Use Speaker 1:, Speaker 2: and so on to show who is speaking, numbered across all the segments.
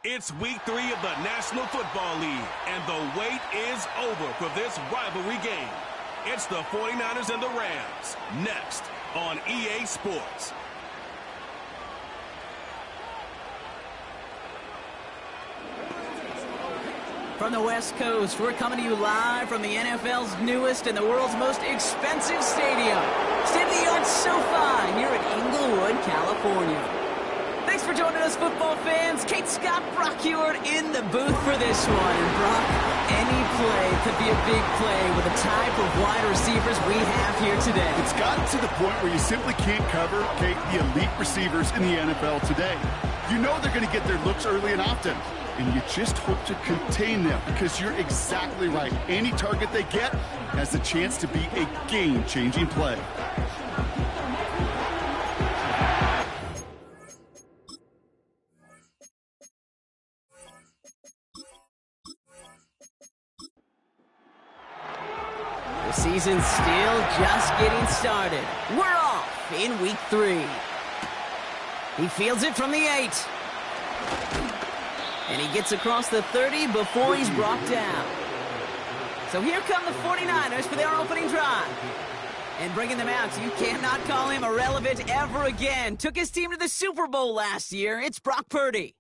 Speaker 1: It's week 3 of the National Football League, and the wait is over for this rivalry game. It's the 49ers and the Rams, next on EA Sports.
Speaker 2: From the West Coast, we're coming to you live from the NFL's newest and the world's most expensive stadium. State-of-the-art SoFi here in Inglewood, California. Thanks for joining us, football fans. Kate Scott, Brock Huard in the booth for this one. And Brock, any play could be a big play with the type of wide receivers we have here today.
Speaker 3: It's gotten to the point where you simply can't cover, Kate, the elite receivers in the NFL today. You know they're going to get their looks early and often, and you just hope to contain them because you're exactly right. Any target they get has the chance to be a game-changing play.
Speaker 2: The season's still just getting started. We're off in week 3. He fields it from the 8. And he gets across the 30 before he's brought down. So here come the 49ers for their opening drive. And bringing them out, you cannot call him irrelevant ever again. Took his team to the Super Bowl last year. It's Brock Purdy.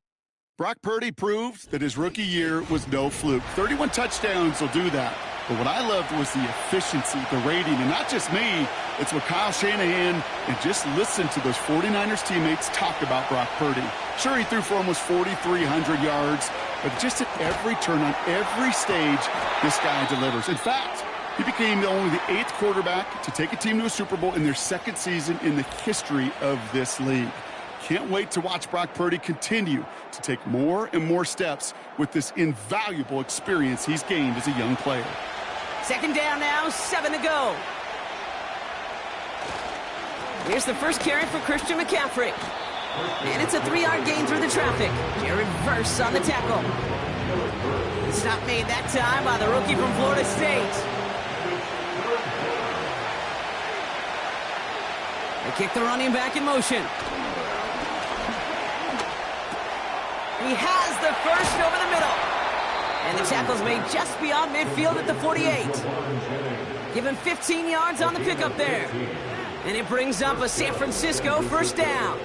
Speaker 3: Brock Purdy proved that his rookie year was no fluke. 31 touchdowns will do that. But what I loved was the efficiency, the rating, and not just me. It's what Kyle Shanahan and just listen to those 49ers teammates talk about Brock Purdy. Sure, he threw for almost 4,300 yards, but just at every turn, on every stage, this guy delivers. In fact, he became only the 8th quarterback to take a team to a Super Bowl in their 2nd season in the history of this league. Can't wait to watch Brock Purdy continue to take more and more steps with this invaluable experience he's gained as a young player.
Speaker 2: 2nd down now, 7 to go. Here's the first carry for Christian McCaffrey. And it's a 3-yard gain through the traffic. Jared Verse on the tackle. Stop made that time by the rookie from Florida State. They kick the running back in motion. He has the first over the middle. And the tackle's made just beyond midfield at the 48. Give him 15 yards on the pickup there. And it brings up a San Francisco first down.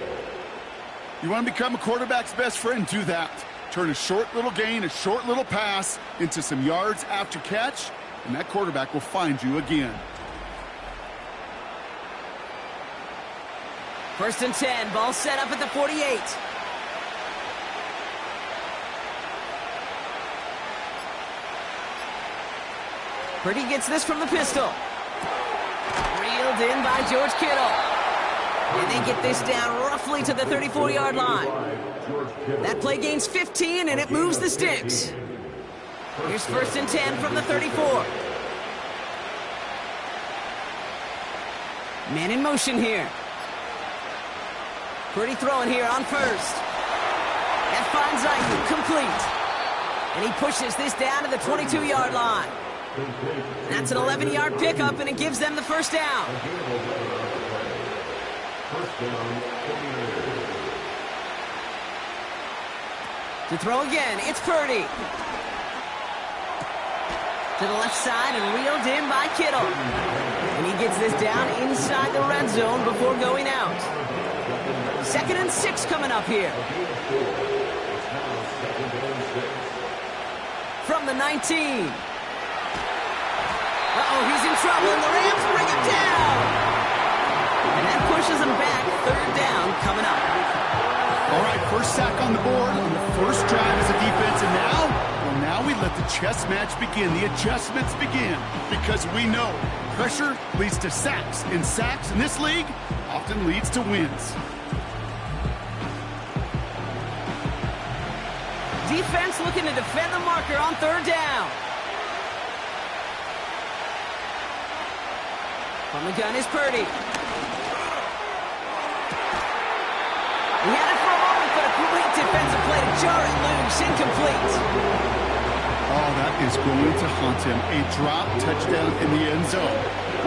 Speaker 3: You want to become a quarterback's best friend? Do that. Turn a short little gain, a short little pass into some yards after catch, and that quarterback will find you again.
Speaker 2: 1st and 10, ball set up at the 48. Purdy gets this from the pistol. Reeled in by George Kittle. And they get this down roughly to the 34-yard line. That play gains 15, and it moves the sticks. Here's 1st and 10 from the 34. Man in motion here. Purdy throwing here on 1st. That finds Ayuk complete. And he pushes this down to the 22-yard line. That's an 11-yard pickup, and it gives them the first down. To throw again, it's Purdy. To the left side and reeled in by Kittle. And he gets this down inside the red zone before going out. 2nd and 6 coming up here. From the 19. Uh-oh, he's in trouble, and the Rams bring him down. And that pushes him back. 3rd down coming up.
Speaker 3: All right, first sack on the board on the first drive as a defense, and now we let the chess match begin. The adjustments begin because we know pressure leads to sacks, and sacks in this league often leads to wins.
Speaker 2: Defense looking to defend the marker on 3rd down. From the gun is Purdy. He had it for a moment, but a great defensive play to jar it loose. Incomplete.
Speaker 3: Oh, that is going to haunt him. A drop touchdown in the end zone.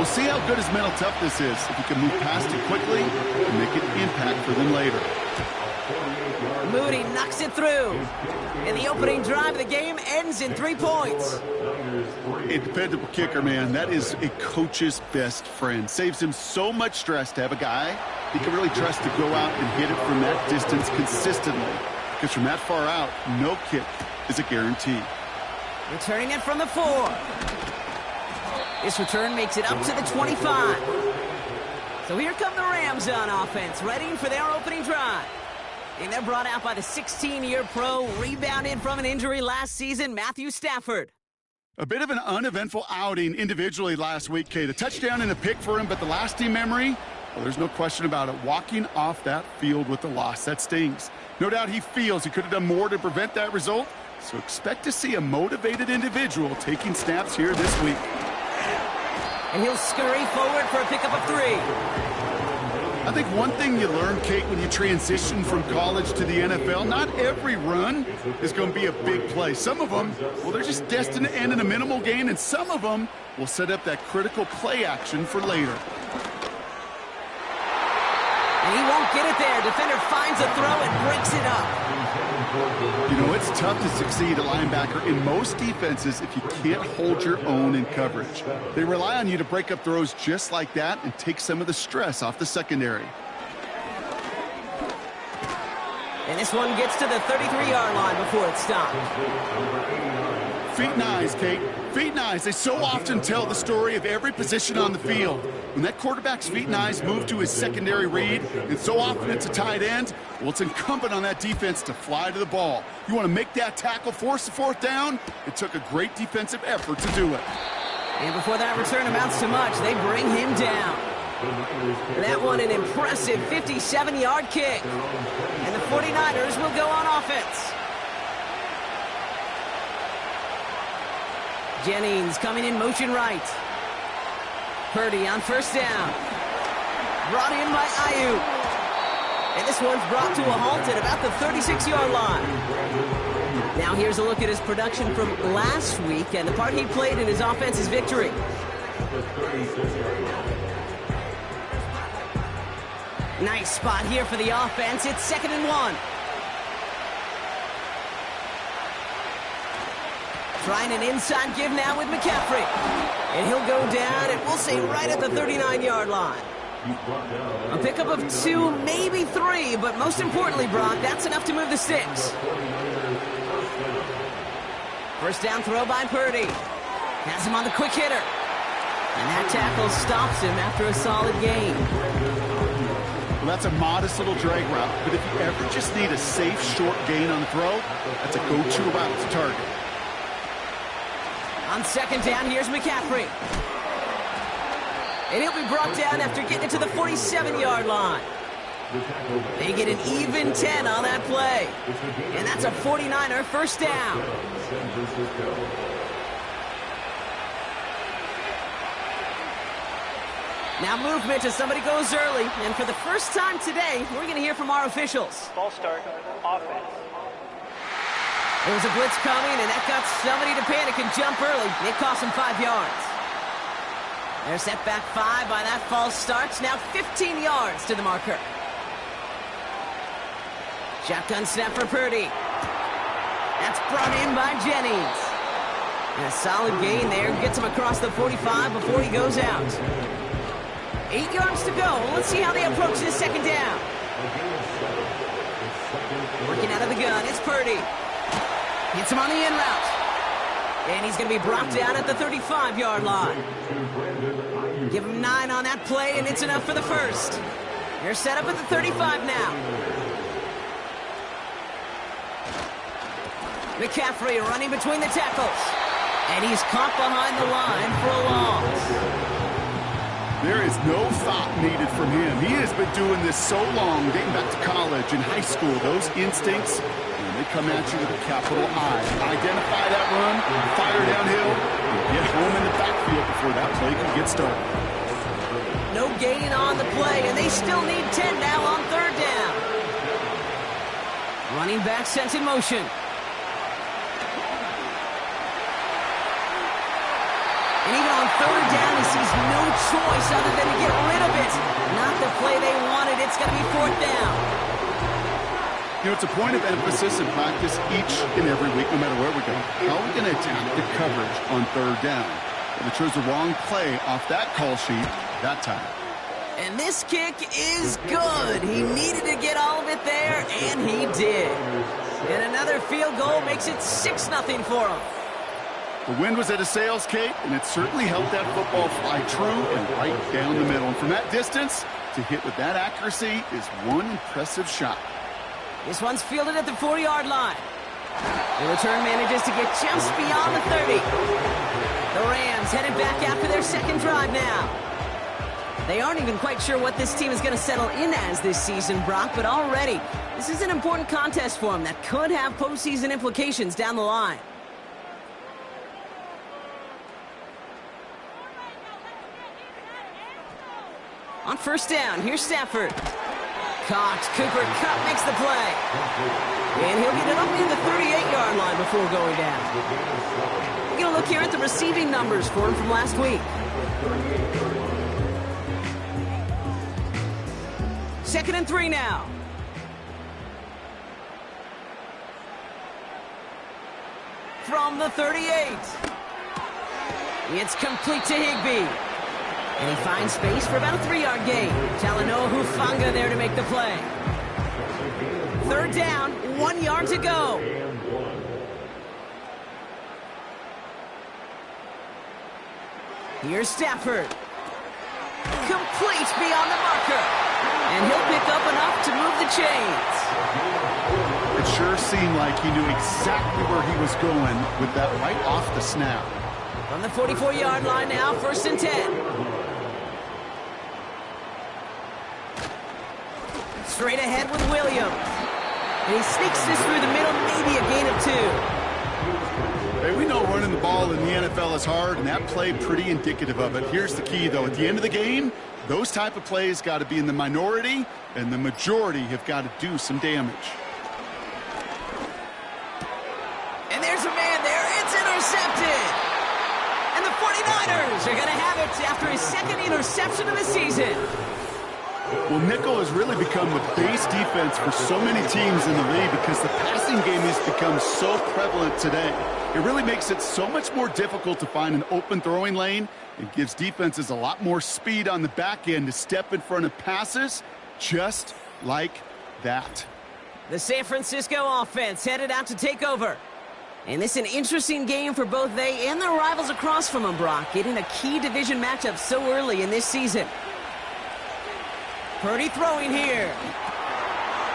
Speaker 3: We'll see how good his mental toughness is if he can move past it quickly and make an impact for them later.
Speaker 2: Moody knocks it through. And the opening drive of the game ends in 3 points.
Speaker 3: A dependable kicker, man. That is a coach's best friend. Saves him so much stress to have a guy he can really trust to go out and hit it from that distance consistently. Because from that far out, no kick is a guarantee.
Speaker 2: Returning it from the 4. This return makes it up to the 25. So here come the Rams on offense, ready for their opening drive. And they're brought out by the 16-year pro, rebounded from an injury last season, Matthew Stafford.
Speaker 3: A bit of an uneventful outing individually last week, Kate. A touchdown and a pick for him, but the lasting memory, well, there's no question about it. Walking off that field with the loss, that stings. No doubt he feels he could have done more to prevent that result, so expect to see a motivated individual taking snaps here this week.
Speaker 2: And he'll scurry forward for a pickup of 3.
Speaker 3: I think one thing you learn, Kate, when you transition from college to the NFL, not every run is going to be a big play. Some of them, well, they're just destined to end in a minimal gain, and some of them will set up that critical play action for later.
Speaker 2: And he won't get it there. Defender finds a throw and breaks it up.
Speaker 3: You know, it's tough to succeed at linebacker in most defenses if you can't hold your own in coverage. They rely on you to break up throws just like that and take some of the stress off the secondary.
Speaker 2: And this one gets to the 33-yard line before it's stopped.
Speaker 3: Feet and eyes, Kate. Feet and eyes. They so often tell the story of every position on the field. When that quarterback's feet and eyes move to his secondary read, and so often it's a tight end, well, it's incumbent on that defense to fly to the ball. You want to make that tackle, force the 4th down? It took a great defensive effort to do it.
Speaker 2: And before that return amounts to much, they bring him down. That one an impressive 57-yard kick. And the 49ers will go on offense. Jennings coming in motion right. Purdy on 1st down. Brought in by Ayuk. And this one's brought to a halt at about the 36-yard line. Now here's a look at his production from last week and the part he played in his offense's victory. Nice spot here for the offense. It's 2nd and 1. Trying an inside give now with McCaffrey. And he'll go down, and we'll say right at the 39-yard line. A pickup of 2, maybe 3, but most importantly, Brock, that's enough to move the sticks. 1st down throw by Purdy. Has him on the quick hitter. And that tackle stops him after a solid gain.
Speaker 3: Well, that's a modest little drag route, but if you ever just need a safe, short gain on the throw, that's a go-to route to target.
Speaker 2: On 2nd down, here's McCaffrey. And he'll be brought down after getting it to the 47-yard line. They get an even 10 on that play. And that's a 49er 1st down. Now movement as somebody goes early. And for the first time today, we're going to hear from our officials.
Speaker 4: Ball start, offense.
Speaker 2: There was a blitz coming, and that got somebody to panic and jump early. It cost him 5 yards. They're set back 5 by that false start. Now 15 yards to the marker. Shotgun snap for Purdy. That's brought in by Jennings. And a solid gain there. Gets him across the 45 before he goes out. 8 yards to go. Let's see how they approach this 2nd down. Working out of the gun. It's Purdy. Hits him on the in route. And he's going to be brought down at the 35-yard line. Give him 9 on that play, and it's enough for the 1st. They're set up at the 35 now. McCaffrey running between the tackles. And he's caught behind the line for a loss.
Speaker 3: There is no thought needed from him. He has been doing this so long, dating back to college and high school. Those instincts, they come at you with a capital I. Identify that run, fire downhill, and get home in the backfield before that play can get started.
Speaker 2: No gain on the play, and they still need 10 now on 3rd down. Running back sent in motion. And even on 3rd down, he sees no choice other than to get rid of it. Not the play they wanted. It's going to be 4th down.
Speaker 3: You know, it's a point of emphasis in practice each and every week, no matter where we go. How are we going to attack the coverage on third down? Well, they chose the wrong play off that call sheet that time.
Speaker 2: And this kick is good. He needed to get all of it there, and he did. And another field goal makes it 6-0 for him.
Speaker 3: The wind was at his sails, Kate, and it certainly helped that football fly true and right down the middle. And from that distance, to hit with that accuracy is one impressive shot.
Speaker 2: This one's fielded at the 40-yard line. The return manages to get just beyond the 30. The Rams headed back after their second drive now. They aren't even quite sure what this team is going to settle in as this season, Brock, but already this is an important contest for them that could have postseason implications down the line. On first down, here's Stafford. Caught. Cooper Kupp makes the play. And he'll get it up in the 38-yard line before going down. We're going to look here at the receiving numbers for him from last week. Second and 3 now. From the 38. It's complete to Higbee. And he finds space for about a 3-yard gain. Talanoa Hufanga there to make the play. Third down, 1 yard to go. Here's Stafford. Complete beyond the marker. And he'll pick up enough to move the chains.
Speaker 3: It sure seemed like he knew exactly where he was going with that right off the snap.
Speaker 2: From the 44-yard line now, first and 10. Straight ahead with Williams. And he sneaks this through the middle, maybe a gain of 2.
Speaker 3: Hey, we know running the ball in the NFL is hard, and that play pretty indicative of it. Here's the key, though. At the end of the game, those type of plays got to be in the minority, and the majority have got to do some damage.
Speaker 2: And there's a man there. It's intercepted. And the 49ers are going to have it after his second interception of the season.
Speaker 3: Well, nickel has really become the base defense for so many teams in the league because the passing game has become so prevalent today. It really makes it so much more difficult to find an open throwing lane. It gives defenses a lot more speed on the back end to step in front of passes just like that.
Speaker 2: The San Francisco offense headed out to take over. And this is an interesting game for both they and their rivals across from them, Brock, getting a key division matchup so early in this season. Purdy throwing here.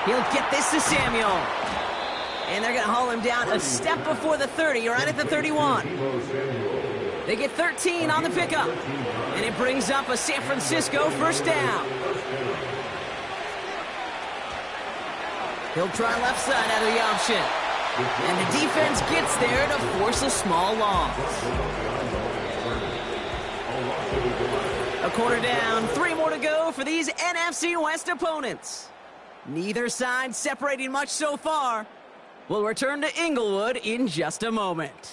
Speaker 2: He'll get this to Samuel. And they're going to haul him down a step before the 30, right at the 31. They get 13 on the pickup. And it brings up a San Francisco first down. He'll try left side out of the option. And the defense gets there to force a small loss. A quarter down, 3 more to go for these NFC West opponents. Neither side separating much so far. We'll return to Inglewood in just a moment.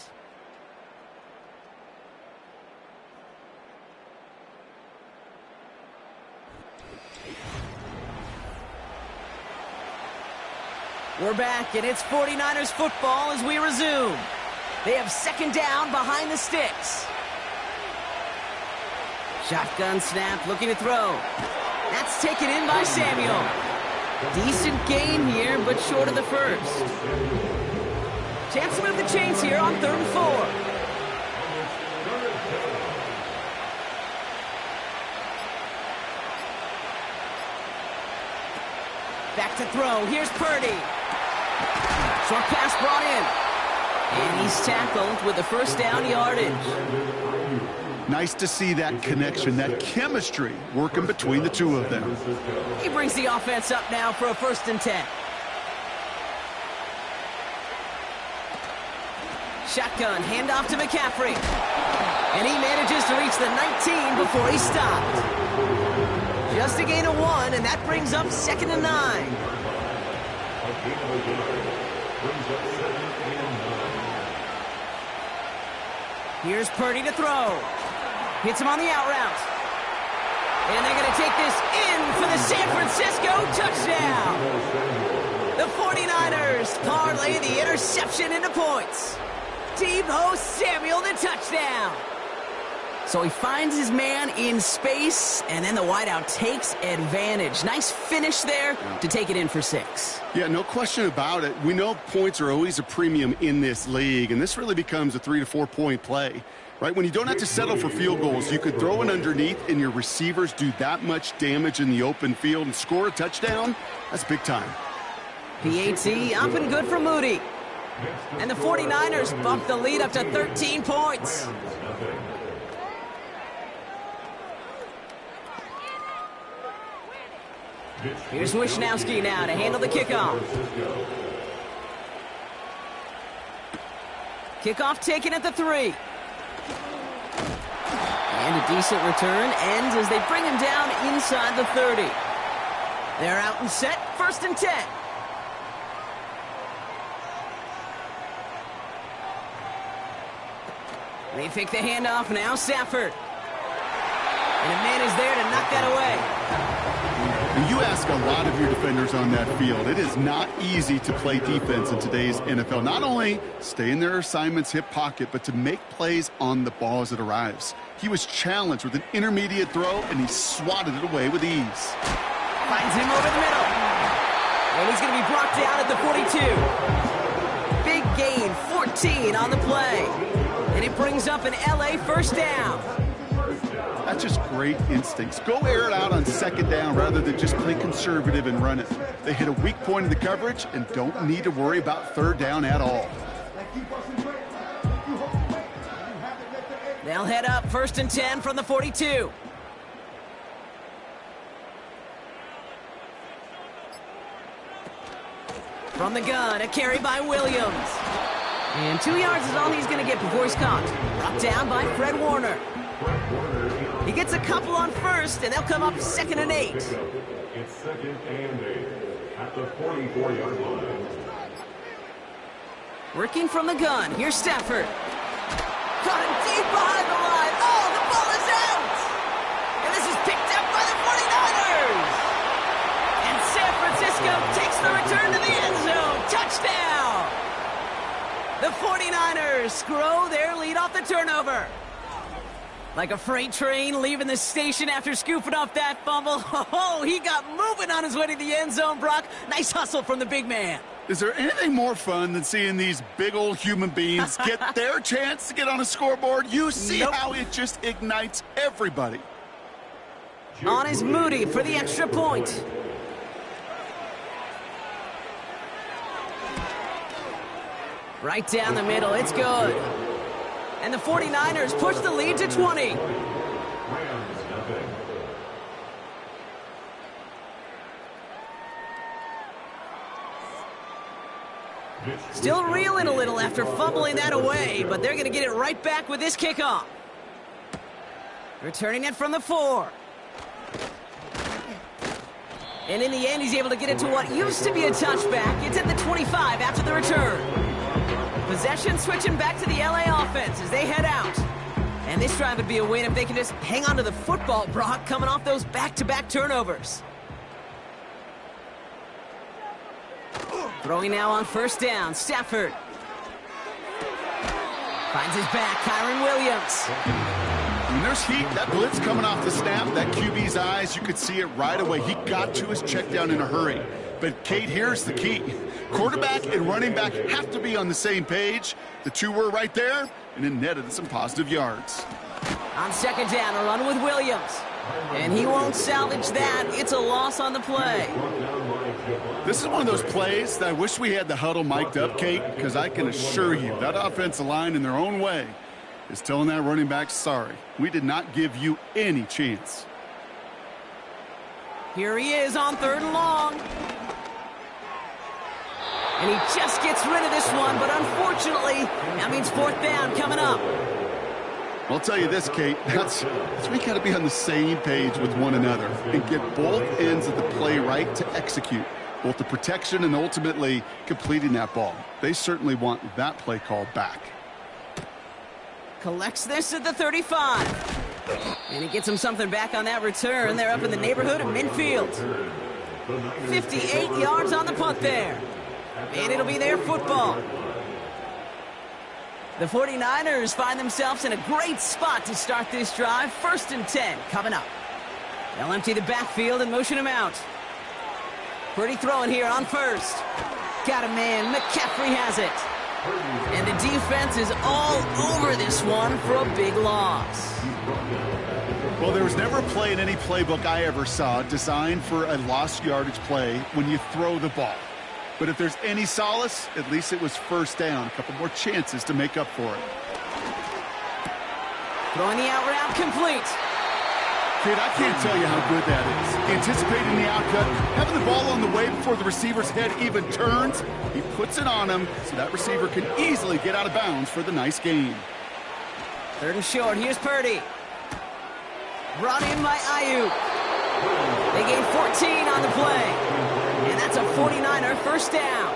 Speaker 2: We're back, and it's 49ers football as we resume. They have second down behind the sticks. Shotgun snap, looking to throw. That's taken in by Samuel. Decent gain here, but short of the first. Chance to move the chains here on 3rd and 4. Back to throw. Here's Purdy. Short pass brought in. And he's tackled with the first down yardage.
Speaker 3: Nice to see that connection, that chemistry working between the two of them.
Speaker 2: He brings the offense up now for a 1st and 10. Shotgun, handoff to McCaffrey. And he manages to reach the 19 before he stopped. Just a gain of 1, and that brings up 2nd and 9. Here's Purdy to throw. Hits him on the out route. And they're going to take this in for the San Francisco touchdown. The 49ers parlay the interception into points. Deebo Samuel, the touchdown. So he finds his man in space, and then the wideout takes advantage. Nice finish there to take it in for 6.
Speaker 3: Yeah, no question about it. We know points are always a premium in this league, and this really becomes a 3 to 4 point play. Right, when you don't have to settle for field goals, you could throw it underneath and your receivers do that much damage in the open field and score a touchdown. That's big time.
Speaker 2: PAT up and good for Moody. And the 49ers bump the lead up to 13 points. Here's Wishnowski now to handle the kickoff. Kickoff taken at the 3. And a decent return ends as they bring him down inside the 30. They're out and set, 1st and 10. They pick the handoff now, Stafford. And a man is there to knock that away.
Speaker 3: You ask a lot of your defenders on that field. It is not easy to play defense in today's NFL. Not only stay in their assignment's hip pocket, but to make plays on the ball as it arrives. He was challenged with an intermediate throw, and he swatted it away with ease.
Speaker 2: Finds him over the middle. And he's going to be brought down at the 42. Big gain, 14 on the play. And it brings up an LA first down.
Speaker 3: That's just great instincts. Go air it out on 2nd down rather than just play conservative and run it. They hit a weak point in the coverage and don't need to worry about 3rd down at all.
Speaker 2: They'll head up 1st and 10 from the 42. From the gun, a carry by Williams. And 2 yards is all he's going to get before he's caught. Brought down by Fred Warner. He gets a couple on 1st, and they'll come up 2nd and 8.
Speaker 5: It's 2nd and 8 at the 44-yard line.
Speaker 2: Working from the gun, here's Stafford. Caught him deep behind the line. Oh, the ball is out! And this is picked up by the 49ers! And San Francisco takes the return to the end zone. Touchdown! The 49ers grow their lead off the turnover. Like a freight train leaving the station after scooping up that fumble. Oh, he got moving on his way to the end zone, Brock. Nice hustle from the big man.
Speaker 3: Is there anything more fun than seeing these big old human beings get their chance to get on a scoreboard? You see how it just ignites everybody.
Speaker 2: On is Moody for the extra point. Right down the middle, it's good. And the 49ers push the lead to 20. Still reeling a little after fumbling that away, but they're going to get it right back with this kickoff. Returning it from the 4. And in the end, he's able to get it to what used to be a touchback. It's at the 25 after the return. Possession switching back to the LA offense as they head out. And this drive would be a win if they can just hang on to the football, Brock, coming off those back-to-back turnovers. Throwing now on 1st down, Stafford. Finds his back, Kyren Williams.
Speaker 3: When there's heat, that blitz coming off the snap, that QB's eyes, you could see it right away. He got to his check down in a hurry. But, Kate, here's the key. Quarterback and running back have to be on the same page. The two were right there, and it netted some positive yards.
Speaker 2: On 2nd down, a run with Williams. And he won't salvage that. It's a loss on the play.
Speaker 3: This is one of those plays that I wish we had the huddle mic'd up, Kate, because I can assure you that offensive line in their own way is telling that running back, sorry, we did not give you any chance.
Speaker 2: Here he is on 3rd and long. And he just gets rid of this one, but unfortunately, that means 4th down coming up.
Speaker 3: I'll tell you this, Kate, that's we got to be on the same page with one another and get both ends of the play right to execute, both the protection and ultimately completing that ball. They certainly want that play call back.
Speaker 2: Collects this at the 35. And he gets him something back on that return. They're up in the neighborhood of midfield. 58 yards on the punt there. And it'll be their football. The 49ers find themselves in a great spot to start this drive. 1st and 10 coming up. They'll empty the backfield and motion him out. Purdy throwing here on first. Got a man. McCaffrey has it. And the defense is all over this one for a big loss.
Speaker 3: Well, there was never a play in any playbook I ever saw designed for a lost yardage play when you throw the ball. But if there's any solace, at least it was 1st down. A couple more chances to make up for it.
Speaker 2: Throwing the out route complete.
Speaker 3: Kid, I can't tell you how good that is. Anticipating the outcut, having the ball on the way before the receiver's head even turns. He puts it on him so that receiver can easily get out of bounds for the nice gain.
Speaker 2: 3rd and short. Here's Purdy. Brought in by Ayuk. They gain 14 on the play. And that's a 49er 1st down.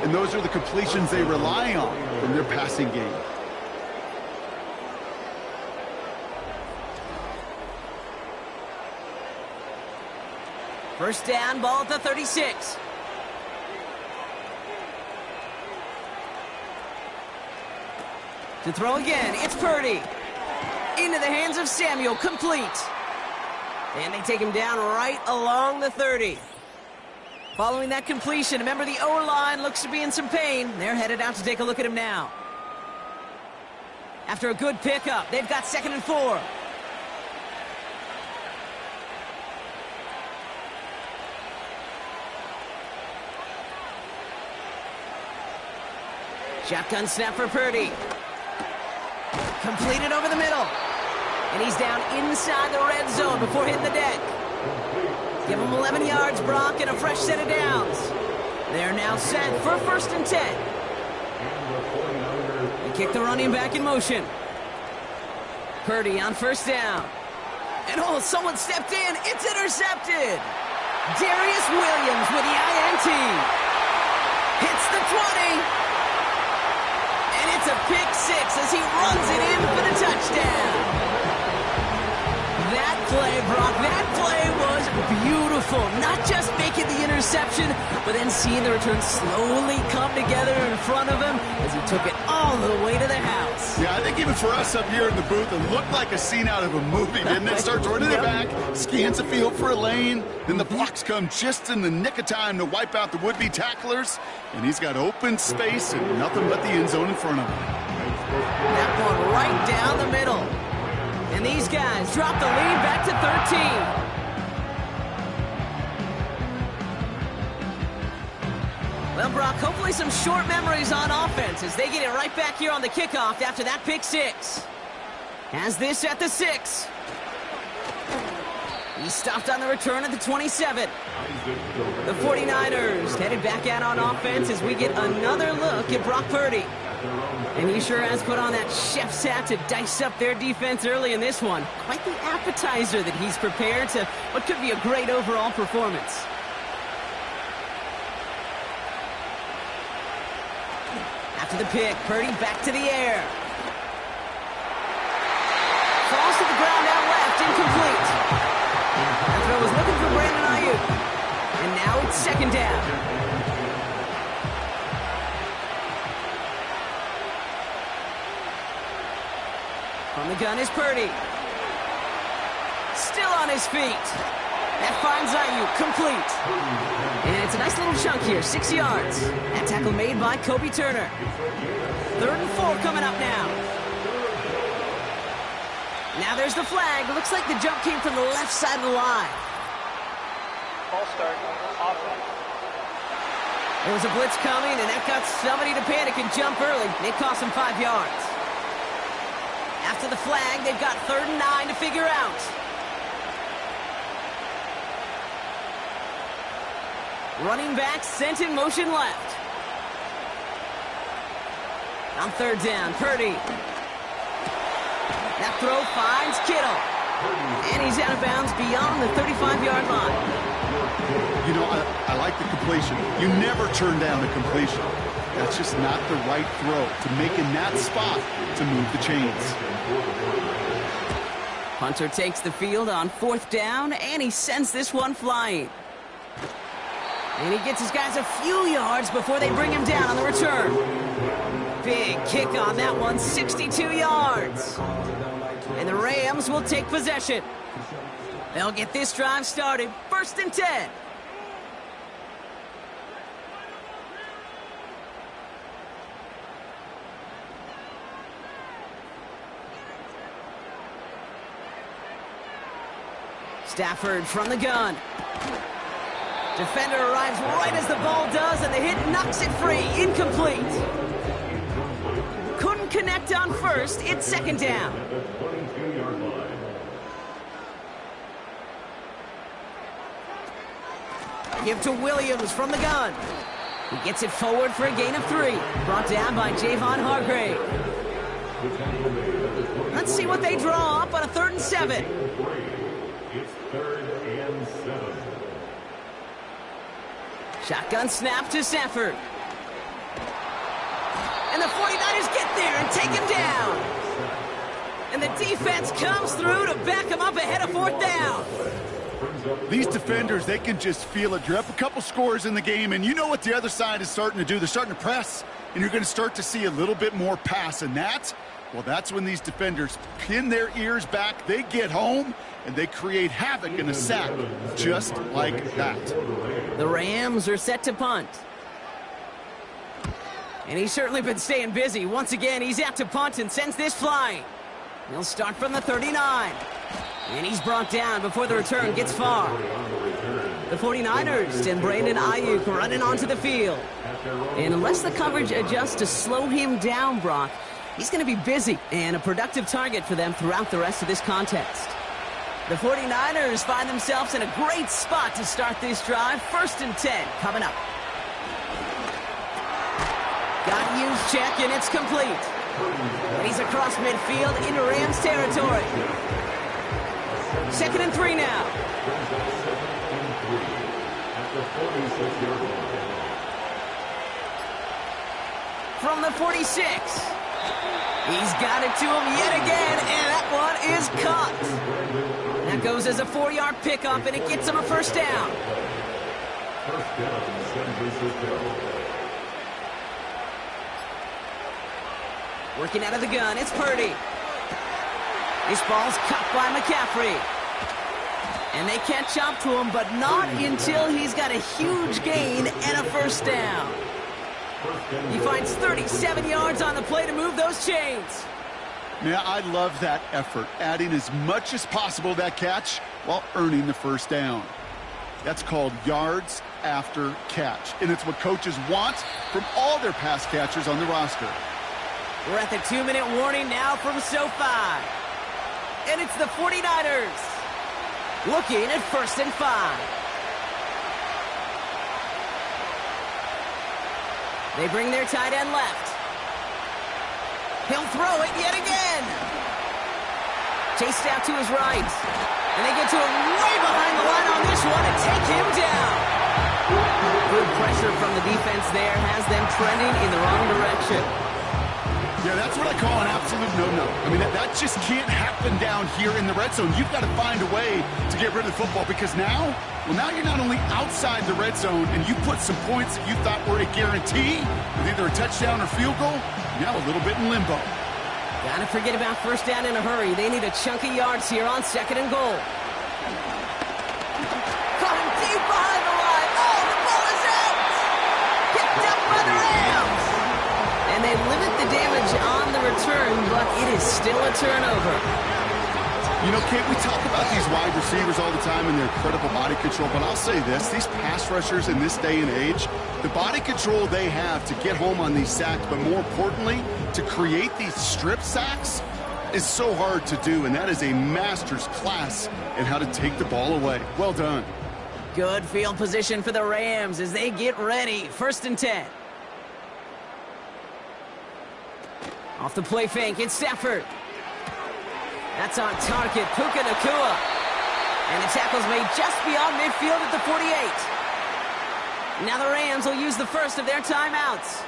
Speaker 3: And those are the completions they rely on from their passing game.
Speaker 2: First down, ball at the 36. To throw again, it's Purdy. Into the hands of Samuel, complete. And they take him down right along the 30. Following that completion, remember the O-line looks to be in some pain. They're headed out to take a look at him now. After a good pickup, they've got 2nd and 4. Shotgun snap for Purdy. Completed over the middle. And he's down inside the red zone before hitting the deck. Give him 11 yards, Brock, and a fresh set of downs. They're now set for 1st and 10. They kick the running back in motion. Purdy on 1st down. And oh, someone stepped in. It's intercepted. Darius Williams with the INT. Hits the 20. And it's a pick 6 as he runs it in for the touchdown. That play, Brock, that play was beautiful. Not just making the interception, but then seeing the return slowly come together in front of him as he took it all the way to the house.
Speaker 3: Yeah, I think even for us up here in the booth, it looked like a scene out of a movie, didn't it? Starts running it back, scans the field for a lane, then the blocks come just in the nick of time to wipe out the would-be tacklers, and he's got open space and nothing but the end zone in front of him.
Speaker 2: That one right down the middle. And these guys drop the lead back to 13. Well, Brock, hopefully some short memories on offense as they get it right back here on the kickoff after that pick 6. Has this at the 6. He stopped on the return at the 27. The 49ers headed back out on offense as we get another look at Brock Purdy. And he sure has put on that chef's hat to dice up their defense early in this one. Quite the appetizer that he's prepared to what could be a great overall performance. After the pick, Purdy back to the air. Falls to the ground out left, incomplete. That throw was looking for Brandon Ayuk. And now it's 2nd down. From the gun is Purdy. Still on his feet. That finds Ayuk, complete. And it's a nice little chunk here, 6 yards. That tackle made by Kobe Turner. 3rd and 4 coming up now. Now there's the flag. Looks like the jump came from the left side of the line.
Speaker 4: False start, offense.
Speaker 2: There was a blitz coming, and that got somebody to panic and jump early. It cost him 5 yards. After the flag, they've got 3rd and 9 to figure out. Running back sent in motion left. On 3rd down, Purdy. That throw finds Kittle. And he's out of bounds beyond the 35-yard line.
Speaker 3: You know, I like the completion. You never turn down a completion. That's just not the right throw to make in that spot to move the chains.
Speaker 2: Hunter takes the field on 4th down, and he sends this one flying. And he gets his guys a few yards before they bring him down on the return. Big kick on that one, 62 yards. And the Rams will take possession. They'll get this drive started, 1st and 10. Stafford from the gun. Defender arrives right as the ball does, and the hit knocks it free. Incomplete. Couldn't connect on first. It's 2nd down. Give to Williams from the gun. He gets it forward for a gain of 3. Brought down by Javon Hargrave. Let's see what they draw up on a 3rd and 7.
Speaker 5: It's 3rd and 7.
Speaker 2: Shotgun snap to Stafford. And the 49ers get there and take him down. And the defense comes through to back him up ahead of 4th down.
Speaker 3: These defenders, they can just feel it. You're up a couple scores in the game, and you know what the other side is starting to do. They're starting to press, and you're going to start to see a little bit more pass. And that's when these defenders pin their ears back, they get home, and they create havoc in a sack just like that.
Speaker 2: The Rams are set to punt. And he's certainly been staying busy. Once again, he's out to punt and sends this flying. He'll start from the 39. And he's brought down before the return gets far. The 49ers and Brandon Ayuk running onto the field. And unless the coverage adjusts to slow him down, Brock, he's going to be busy and a productive target for them throughout the rest of this contest. The 49ers find themselves in a great spot to start this drive. 1st and 10 coming up. Got use check, and it's complete. And he's across midfield into Rams territory. 2nd and 3 now. From the 46. He's got it to him yet again, and that one is caught. That goes as a 4-yard pickup, and it gets him a 1st down. Working out of the gun, it's Purdy. This ball's cut by McCaffrey. And they catch up to him, but not until he's got a huge gain and a 1st down. He finds 37 yards on the play to move those chains.
Speaker 3: Yeah, I love that effort, adding as much as possible to that catch while earning the 1st down. That's called yards after catch, and it's what coaches want from all their pass catchers on the roster.
Speaker 2: We're at the 2-minute warning now from SoFi. And it's the 49ers looking at 1st and 5. They bring their tight end left. He'll throw it yet again. Chased out to his right. And they get to him way behind the line on this one and take him down. Good pressure from the defense there has them trending in the wrong direction.
Speaker 3: Yeah, that's what I call an absolute no-no. I mean, that just can't happen down here in the red zone. You've got to find a way to get rid of the football because now you're not only outside the red zone and you put some points that you thought were a guarantee with either a touchdown or field goal, now a little bit in limbo.
Speaker 2: Gotta forget about 1st down in a hurry. They need a chunk of yards here on 2nd and goal. Caught him deep behind the line. Oh, the ball is out! Picked up by the Rams! And they limit the damage on the return, but it is still a turnover.
Speaker 3: You know, Kate, we talk about these wide receivers all the time and their incredible body control, but I'll say this, these pass rushers in this day and age, the body control they have to get home on these sacks, but more importantly, to create these strip sacks is so hard to do, and that is a master's class in how to take the ball away. Well done.
Speaker 2: Good field position for the Rams as they get ready. 1st and 10. Off the play fake, it's Stafford. That's on target, Puka Nacua. And the tackle's made just beyond midfield at the 48. Now the Rams will use the first of their timeouts.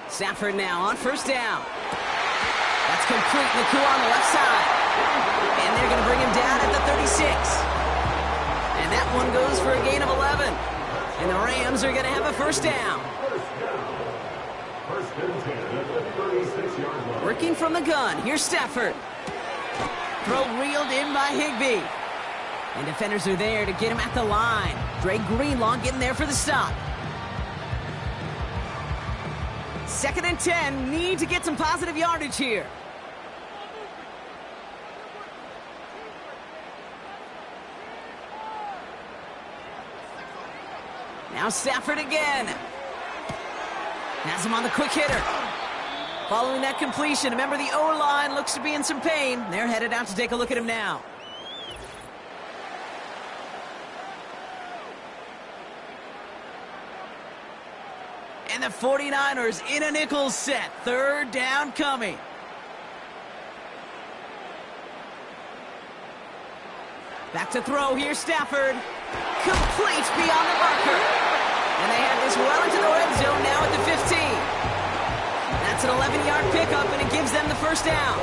Speaker 2: Stafford now on 1st down. That's complete, Nacua on the left side. And they're going to bring him down at the 36. And the Rams are going to have a first down.
Speaker 5: First and 10 at the 36-yard line.
Speaker 2: Working from the gun. Here's Stafford. Throw reeled in by Higbee. And defenders are there to get him at the line. Dre Greenlaw getting there for the stop. 2nd and 10. Need to get some positive yardage here. Now Stafford again. Has him on the quick hitter. Following that completion, remember the O-line looks to be in some pain. They're headed out to take a look at him now. And the 49ers in a nickel set. 3rd down coming. Back to throw. Here's Stafford. Complete beyond the marker. And they have this well into the red zone now at the 15. That's an 11-yard pickup, and it gives them the first down.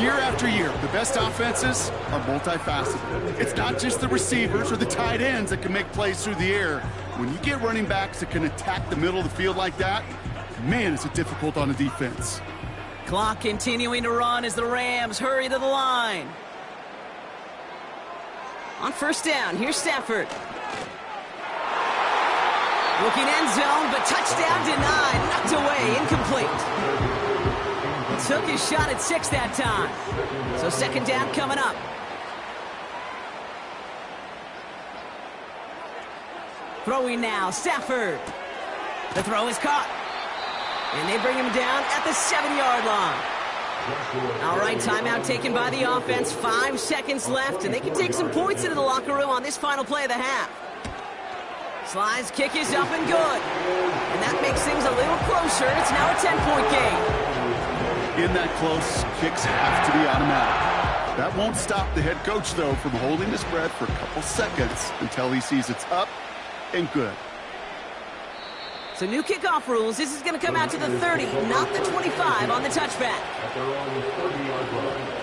Speaker 3: Year after year, the best offenses are multifaceted. It's not just the receivers or the tight ends that can make plays through the air. When you get running backs that can attack the middle of the field like that, man, is it difficult on the defense.
Speaker 2: Clock continuing to run as the Rams hurry to the line. On first down, here's Stafford. Looking end zone, but touchdown denied. Knocked away, incomplete. Took his shot at 6 that time. So 2nd down coming up. Throwing now, Stafford. The throw is caught. And they bring him down at the 7-yard line. All right, timeout taken by the offense. 5 seconds left, and they can take some points into the locker room on this final play of the half. Sly's kick is up and good. And that makes things a little closer. It's now a 10-point game.
Speaker 3: In that close, kicks have to be automatic. That won't stop the head coach, though, from holding his breath for a couple seconds until he sees it's up and good.
Speaker 2: So new kickoff rules. This is going to come out to the 30, not the 25 on the touchback.
Speaker 5: At their own 30-yard line.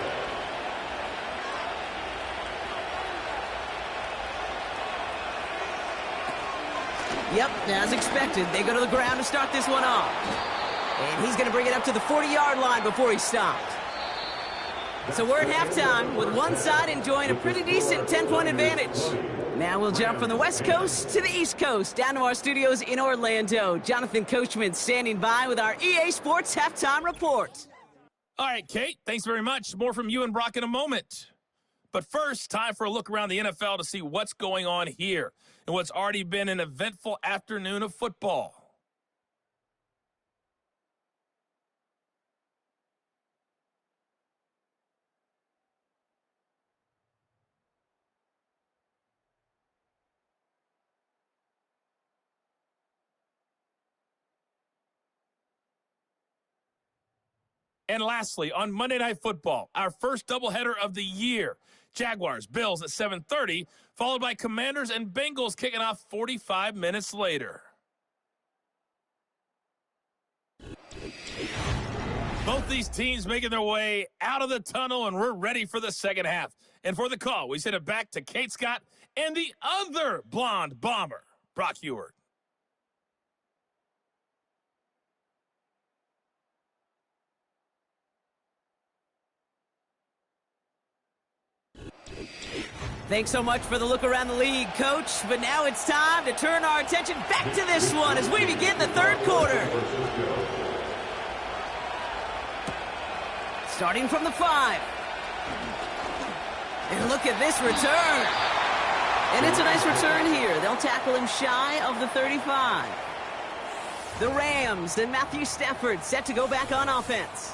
Speaker 2: Yep, as expected, they go to the ground to start this one off. And he's going to bring it up to the 40-yard line before he stopped. So we're at halftime with one side enjoying a pretty decent 10-point advantage. Now we'll jump from the West Coast to the East Coast, down to our studios in Orlando. Jonathan Coachman standing by with our EA Sports Halftime Report.
Speaker 6: All right, Kate, thanks very much. More from you and Brock in a moment. But first, time for a look around the NFL to see what's going on here in what's already been an eventful afternoon of football. And lastly, on Monday Night Football, our first doubleheader of the year, Jaguars, Bills at 7:30, followed by Commanders and Bengals kicking off 45 minutes later. Both these teams making their way out of the tunnel, and we're ready for the second half. And for the call, we send it back to Kate Scott and the other blonde bomber, Brock Huard.
Speaker 2: Thanks so much for the look around the league, Coach. But now it's time to turn our attention back to this one as we begin the third quarter. Starting from the 5. And look at this return. And it's a nice return here. They'll tackle him shy of the 35. The Rams and Matthew Stafford set to go back on offense.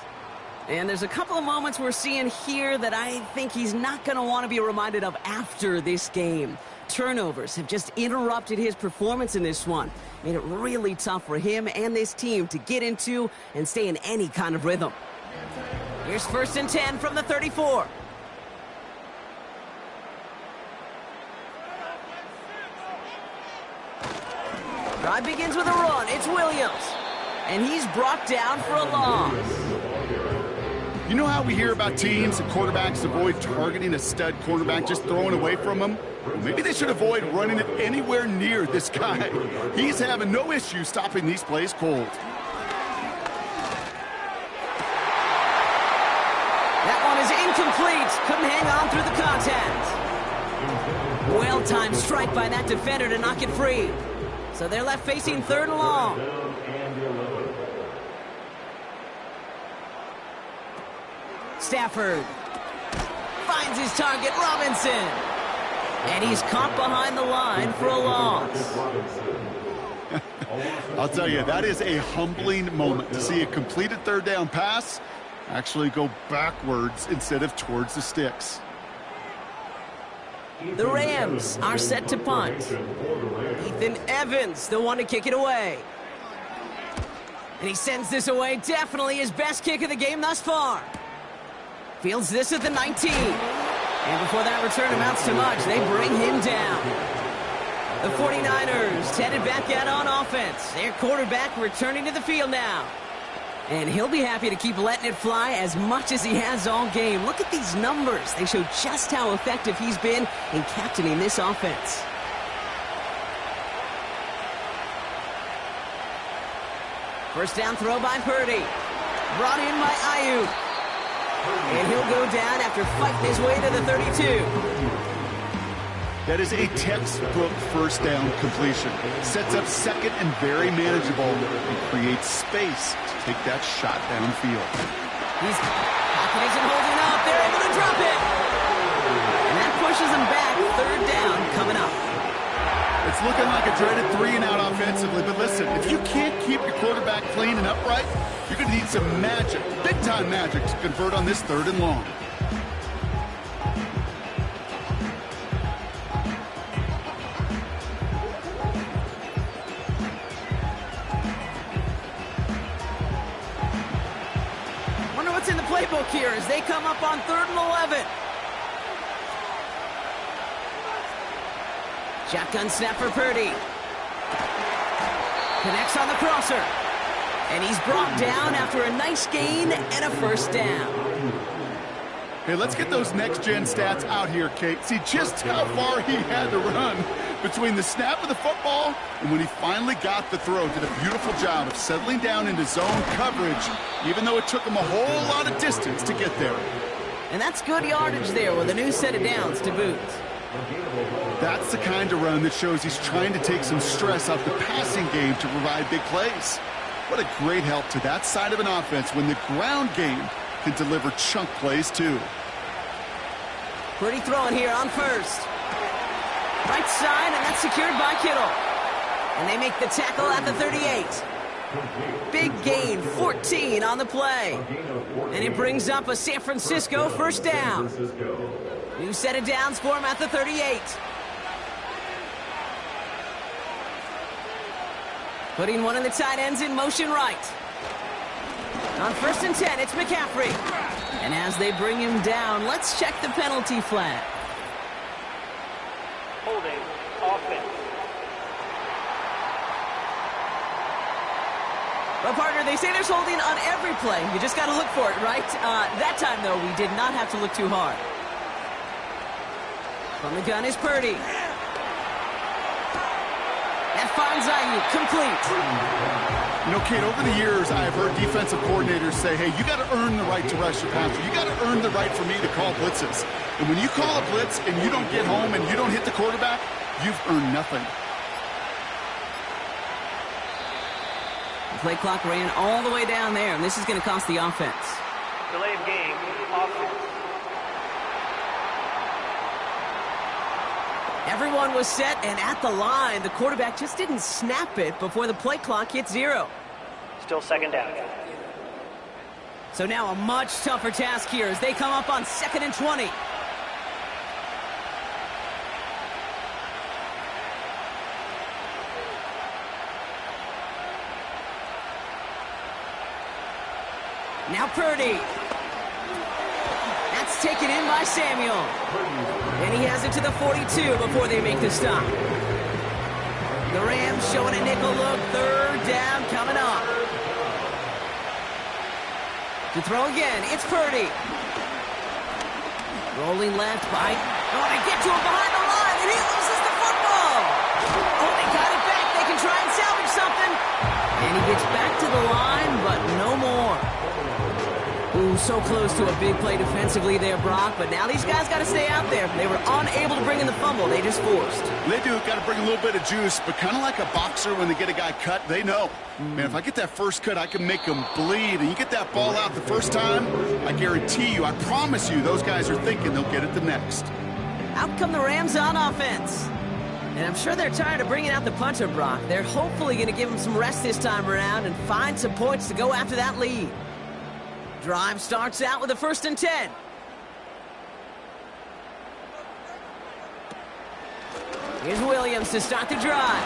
Speaker 2: And there's a couple of moments we're seeing here that I think he's not going to want to be reminded of after this game. Turnovers have just interrupted his performance in this one. Made it really tough for him and this team to get into and stay in any kind of rhythm. Here's 1st and 10 from the 34. Drive begins with a run. It's Williams. And he's brought down for a loss.
Speaker 3: You You know how we hear about teams and quarterbacks avoid targeting a stud cornerback, just throwing away from him? Well, maybe they should avoid running it anywhere near this guy. He's having no issue stopping these plays cold.
Speaker 2: That one is incomplete. Couldn't hang on through the contact. Well-timed strike by that defender to knock it free. So they're left facing 3rd and long. Stafford finds his target, Robinson. And he's caught behind the line for a loss.
Speaker 3: I'll tell you, that is a humbling moment to see a completed 3rd down pass actually go backwards instead of towards the sticks.
Speaker 2: The Rams are set to punt. Ethan Evans, the one to kick it away. And he sends this away, definitely his best kick of the game thus far. Fields this at the 19. And before that return amounts to much, they bring him down. The 49ers headed back out on offense. Their quarterback returning to the field now. And he'll be happy to keep letting it fly as much as he has all game. Look at these numbers. They show just how effective he's been in captaining this offense. First down throw by Purdy. Brought in by Ayuk. And he'll go down after fighting his way to the 32.
Speaker 3: That is a textbook first down completion. Sets up second and very manageable and creates space to take that shot downfield.
Speaker 2: He's pocket isn't holding up. They're able to drop it. And that pushes him back. 3rd down coming up.
Speaker 3: It's looking like a dreaded 3-and-out offensively, but listen, if you can't keep your quarterback clean and upright, you're going to need some magic, big-time magic, to convert on this 3rd and long.
Speaker 2: Wonder what's in the playbook here as they come up on 3rd and 11. Shotgun snap for Purdy. Connects on the crosser. And he's brought down after a nice gain and a first down.
Speaker 3: Hey, let's get those next-gen stats out here, Kate. See just how far he had to run between the snap of the football and when he finally got the throw. Did a beautiful job of settling down into zone coverage, even though it took him a whole lot of distance to get there.
Speaker 2: And that's good yardage there with a new set of downs to boot.
Speaker 3: That's the kind of run that shows he's trying to take some stress off the passing game to provide big plays. What a great help to that side of an offense when the ground game can deliver chunk plays too.
Speaker 2: Purdy throwing here on first. Right side, and that's secured by Kittle. And they make the tackle at the 38. Big gain, 14 on the play. And it brings up a San Francisco first down. New set of downs for him at the 38. Putting one of the tight ends in motion right. On 1st and 10, it's McCaffrey. And as they bring him down, let's check the penalty flag.
Speaker 4: Holding, offense.
Speaker 2: Well, partner, they say there's holding on every play. You just got to look for it, right? That time, though, we did not have to look too hard. From the gun is Purdy. That finds Ayuk, complete.
Speaker 3: You know, Kate, over the years, I've heard defensive coordinators say, hey, you got to earn the right to rush your passer. You got to earn the right for me to call blitzes. And when you call a blitz and you don't get home and you don't hit the quarterback, you've earned nothing.
Speaker 2: The play clock ran all the way down there, and this is going to cost the offense.
Speaker 4: Delay of game, offense.
Speaker 2: Everyone was set and at the line. The quarterback just didn't snap it before the play clock hit 0.
Speaker 4: Still 2nd down.
Speaker 2: So now a much tougher task here as they come up on 2nd and 20. Now Purdy. That's taken in by Samuel. And he has it to the 42 before they make the stop. The Rams showing a nickel look. 3rd down coming up. To throw again, it's Purdy. Rolling left by... Oh, they get to him behind the line, and he loses the football. Oh, they got it back. They can try and salvage something. And he gets back to the line, but no more. Ooh, so close to a big play defensively there, Brock. But now these guys got to stay out there. They were unable to bring in the fumble. They just forced.
Speaker 3: They do. Got to bring a little bit of juice, but kind of like a boxer when they get a guy cut, they know. Man, if I get that first cut, I can make him bleed. And you get that ball out the first time, I guarantee you, I promise you, those guys are thinking they'll get it the next.
Speaker 2: Out come the Rams on offense. And I'm sure they're tired of bringing out the punter, Brock. They're hopefully going to give him some rest this time around and find some points to go after that lead. Drive starts out with a 1st and 10. Here's Williams to start the drive.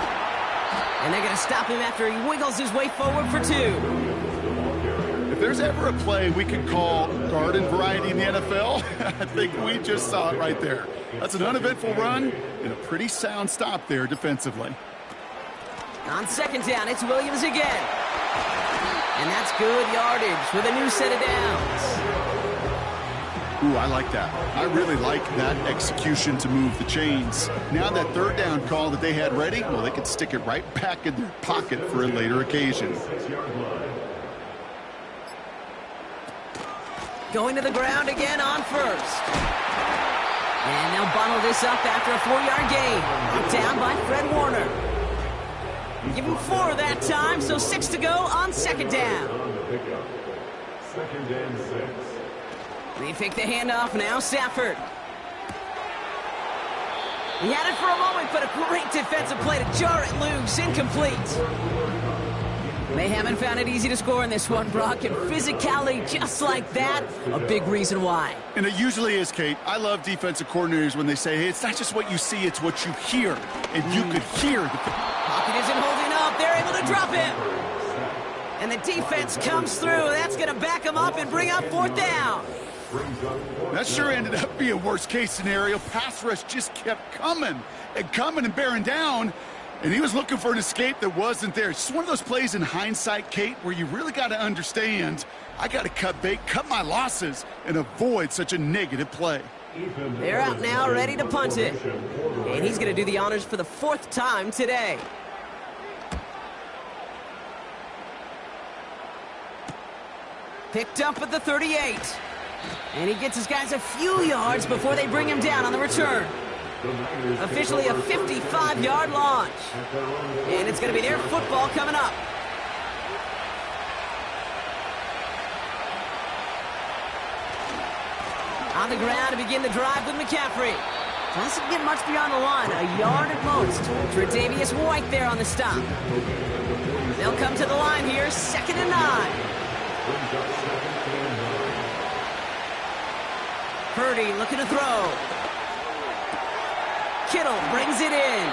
Speaker 2: And they're going to stop him after he wiggles his way forward for 2.
Speaker 3: If there's ever a play we could call garden variety in the NFL, I think we just saw it right there. That's an uneventful run and a pretty sound stop there defensively.
Speaker 2: On 2nd down, it's Williams again. And that's good yardage with a new set of downs.
Speaker 3: Ooh, I like that. I really like that execution to move the chains. Now that 3rd down call that they had ready, well, they could stick it right back in their pocket for a later occasion.
Speaker 2: Going to the ground again on 1st. And they'll bundle this up after a 4-yard gain. Brought down by Fred Warner. Give him 4 that time, so 6 to go on 2nd down.
Speaker 5: 2nd and 6.
Speaker 2: They take the handoff now, Stafford. He had it for a moment, but a great defensive play to jar it loose, incomplete. They haven't found it easy to score in this one, Brock, and physicality just like that, a big reason why.
Speaker 3: And it usually is, Kate. I love defensive coordinators when they say, hey, it's not just what you see, it's what you hear. And you could hear the...
Speaker 2: Pocket isn't holding up. They're able to drop him. And the defense comes through. That's going to back him up and bring up 4th down.
Speaker 3: That sure ended up being worst-case scenario. Pass rush just kept coming and bearing down. And he was looking for an escape that wasn't there. It's just one of those plays in hindsight, Kate, where you really got to understand, I got to cut bait, cut my losses, and avoid such a negative play.
Speaker 2: They're out now, ready to punt it. And he's going to do the honors for the 4th time today. Picked up at the 38. And he gets his guys a few yards before they bring him down on the return. Officially a 55-yard launch. And it's going to be their football coming up. On the ground to begin the drive with McCaffrey. Doesn't get much beyond the line, a yard at most. Tre'Davious White there on the stop. They'll come to the line here, 2nd and 9. Purdy looking to throw. Kittle brings it in.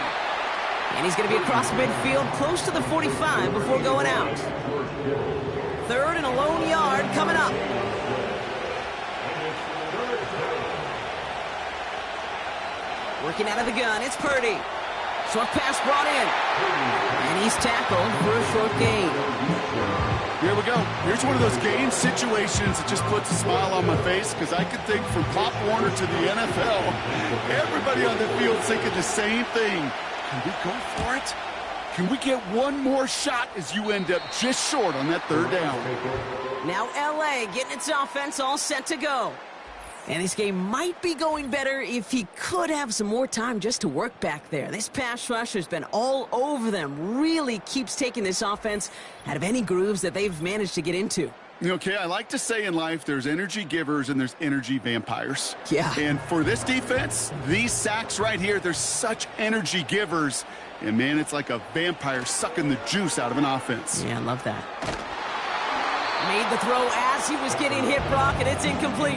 Speaker 2: And he's going to be across midfield, close to the 45 before going out. 3rd and a lone yard coming up. Working out of the gun, it's Purdy. Short pass brought in. And he's tackled for a short gain.
Speaker 3: Here we go. Here's one of those game situations that just puts a smile on my face because I could think from Pop Warner to the NFL, everybody on the field thinking the same thing. Can we go for it? Can we get one more shot as you end up just short on that 3rd down?
Speaker 2: Now LA getting its offense all set to go. And this game might be going better if he could have some more time just to work back there. This pass rush has been all over them. Really keeps taking this offense out of any grooves that they've managed to get into.
Speaker 3: Okay, I like to say in life there's energy givers and there's energy vampires.
Speaker 2: Yeah.
Speaker 3: And for this defense, these sacks right here, they're such energy givers. And, man, it's like a vampire sucking the juice out of an offense.
Speaker 2: Yeah, I love that. Made the throw as he was getting hit, Brock, and it's incomplete.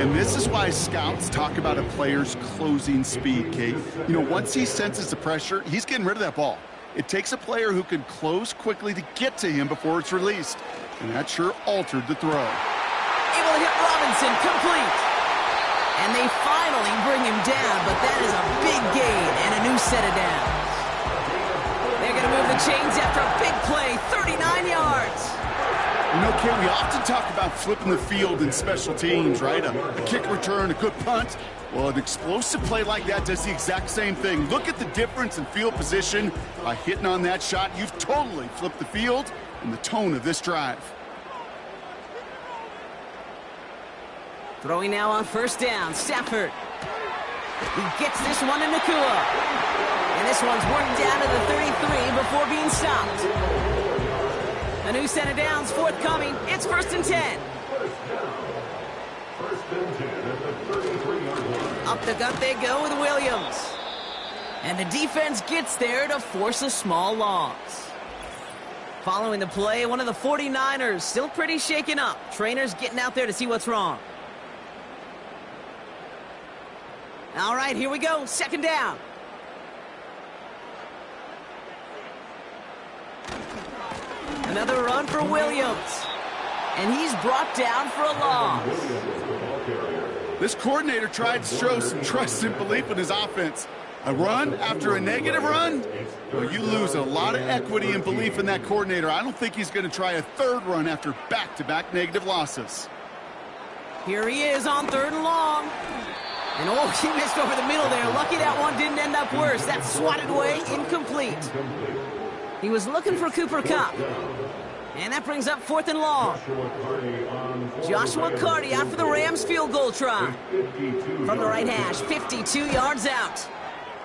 Speaker 3: And this is why scouts talk about a player's closing speed, Kate. You know, once he senses the pressure, he's getting rid of that ball. It takes a player who can close quickly to get to him before it's released. And that sure altered the throw.
Speaker 2: Able to hit Robinson, complete. And they finally bring him down, but that is a big gain and a new set of downs. They're going to move the chains after a big play, 39 yards.
Speaker 3: You know, Kate, we often talk about flipping the field in special teams, right? A kick return, a good punt. Well, an explosive play like that does the exact same thing. Look at the difference in field position. By hitting on that shot, you've totally flipped the field and the tone of this drive.
Speaker 2: Throwing now on first down, Stafford. He gets this one to Nacua. And this one's worked down to the 33 before being stopped. A new set of downs forthcoming. It's 1st and 10.
Speaker 5: First and 10 at the 33-yard line.
Speaker 2: Up the gut they go with Williams. And the defense gets there to force a small loss. Following the play, one of the 49ers still pretty shaken up. Trainers getting out there to see what's wrong. All right, here we go. 2nd down. Another run for Williams. And he's brought down for a loss.
Speaker 3: This coordinator tried to show some trust and belief in his offense. A run after a negative run? Well, you lose a lot of equity and belief in that coordinator. I don't think he's going to try a 3rd run after back-to-back negative losses.
Speaker 2: Here he is on 3rd and long. And oh, he missed over the middle there. Lucky that one didn't end up worse. That's swatted away, incomplete. He was looking for Cooper Kupp. And that brings up 4th and long. Joshua Carty out for the Rams field goal try. From the right hash, 52 yards out.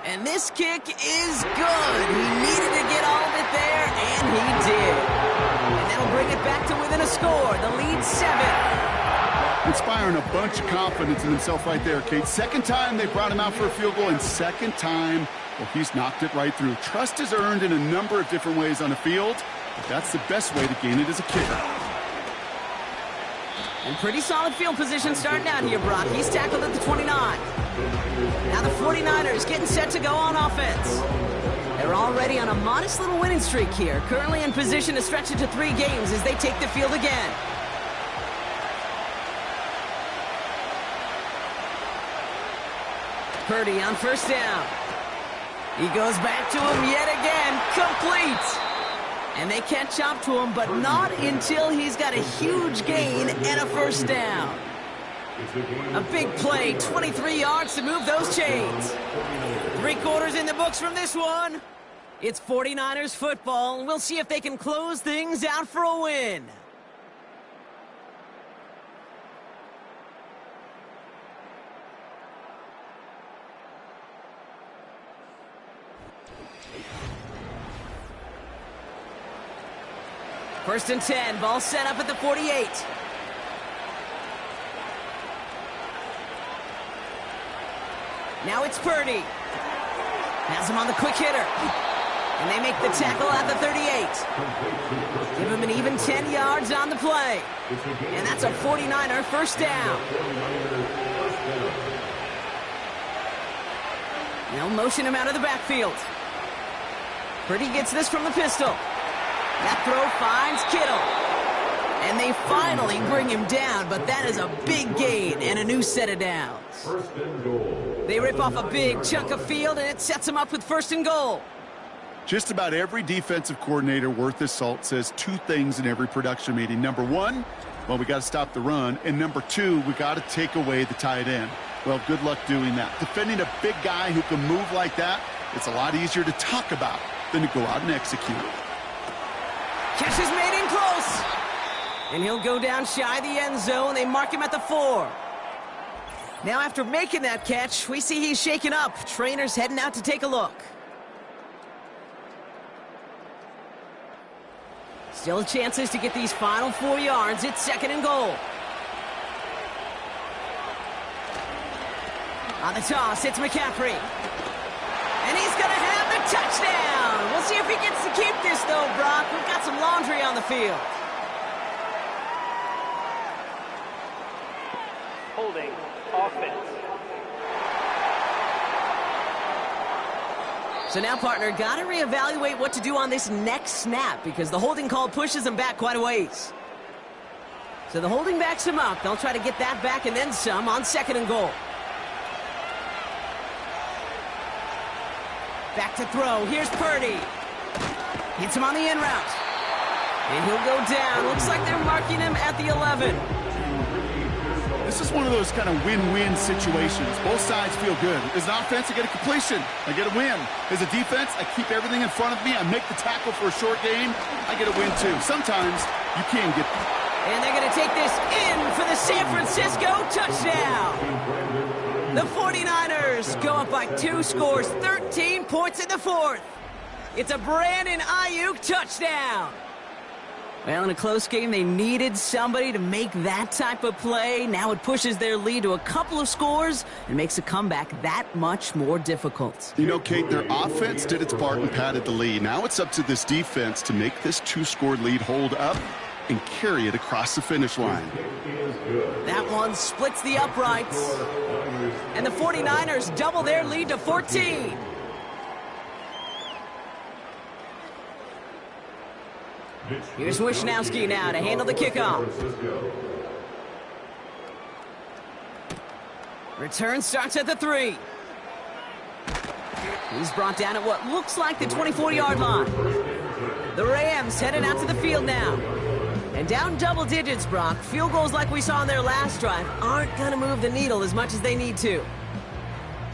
Speaker 2: And this kick is good. He needed to get all of it there, and he did. And that'll bring it back to within a score. The lead 7.
Speaker 3: Inspiring a bunch of confidence in himself right there, Kate. 2nd time they brought him out for a field goal, and 2nd time, well, he's knocked it right through. Trust is earned in a number of different ways on the field, but that's the best way to gain it as a kicker.
Speaker 2: And pretty solid field position starting out here, Brock. He's tackled at the 29. Now the 49ers getting set to go on offense. They're already on a modest little winning streak here, currently in position to stretch it to 3 games as they take the field again. Purdy on first down. He goes back to him yet again. Complete. And they catch up to him, but not until he's got a huge gain and a 1st down. A big play, 23 yards to move those chains. 3 quarters in the books from this one. It's 49ers football, and we'll see if they can close things out for a win. First and 10, ball set up at the 48. Now it's Purdy. Has him on the quick hitter. And they make the tackle at the 38. Give him an even 10 yards on the play. And that's a 49er 1st down. They'll motion him out of the backfield. Purdy gets this from the pistol. That throw finds Kittle. And they finally bring him down, but that is a big gain and a new set of downs. They rip off a big chunk of field, and it sets them up with 1st and goal.
Speaker 3: Just about every defensive coordinator worth his salt says 2 things in every production meeting. Number 1, well, we got to stop the run. And number 2, we got to take away the tight end. Well, good luck doing that. Defending a big guy who can move like that, it's a lot easier to talk about than to go out and execute.
Speaker 2: Catch is made in close. And he'll go down shy of the end zone. They mark him at the 4. Now after making that catch, we see he's shaken up. Trainers heading out to take a look. Still chances to get these final 4 yards. It's 2nd and goal. On the toss, it's McCaffrey. And he's going to have the touchdown. We'll see if he gets to keep this, though, Brock. We've got some laundry on the field.
Speaker 4: Holding offense.
Speaker 2: So now, partner, got to reevaluate what to do on this next snap because the holding call pushes him back quite a ways. So the holding backs him up. They'll try to get that back and then some on 2nd and goal. Back to throw. Here's Purdy. Hits him on the in route. And he'll go down. Looks like they're marking him at the 11.
Speaker 3: This is one of those kind of win-win situations. Both sides feel good. As an offense, I get a completion. I get a win. As a defense, I keep everything in front of me. I make the tackle for a short gain. I get a win, too. Sometimes you can get that.
Speaker 2: And they're going to take this in for the San Francisco touchdown. The 49ers go up by 2 scores, 13 points in the 4th. It's a Brandon Ayuk touchdown. Well, in a close game, they needed somebody to make that type of play. Now it pushes their lead to a couple of scores and makes a comeback that much more difficult.
Speaker 3: You know, Kate, their offense did its part and padded the lead. Now it's up to this defense to make this 2-score lead hold up and carry it across the finish line.
Speaker 2: That one splits the uprights. And the 49ers double their lead to 14. Here's Wishnowski now to handle the kickoff. Return starts at the 3. He's brought down at what looks like the 24-yard line. The Rams headed out to the field now. And down double digits, Brock. Field goals like we saw on their last drive aren't going to move the needle as much as they need to.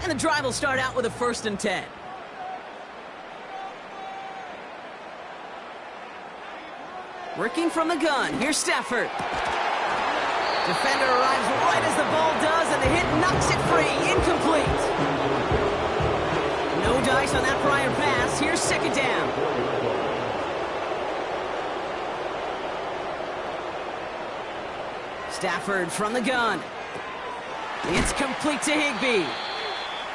Speaker 2: And the drive will start out with a 1st and 10. Working from the gun. Here's Stafford. Defender arrives right as the ball does, and the hit knocks it free. Incomplete. No dice on that prior pass. Here's 2nd down. Stafford from the gun. It's complete to Higbee.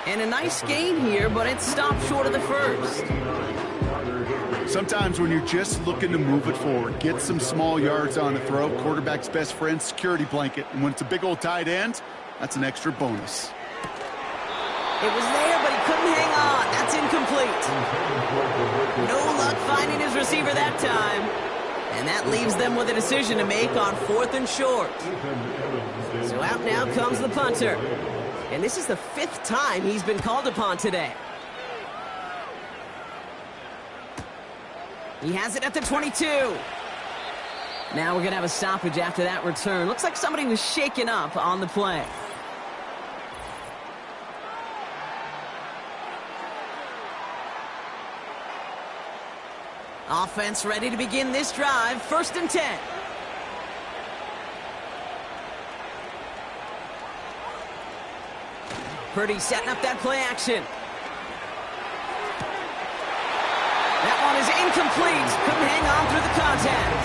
Speaker 2: And a nice gain here, but it stopped short of the 1st.
Speaker 3: Sometimes when you're just looking to move it forward, get some small yards on the throw, quarterback's best friend, security blanket. And when it's a big old tight end, that's an extra bonus.
Speaker 2: It was there, but he couldn't hang on. That's incomplete. No luck finding his receiver that time. And that leaves them with a decision to make on 4th and short. So out now comes the punter. And this is the 5th time he's been called upon today. He has it at the 22. Now we're going to have a stoppage after that return. Looks like somebody was shaken up on the play. Offense ready to begin this drive. 1st and 10. Purdy setting up that play action. That one is incomplete. Couldn't hang on through the contact.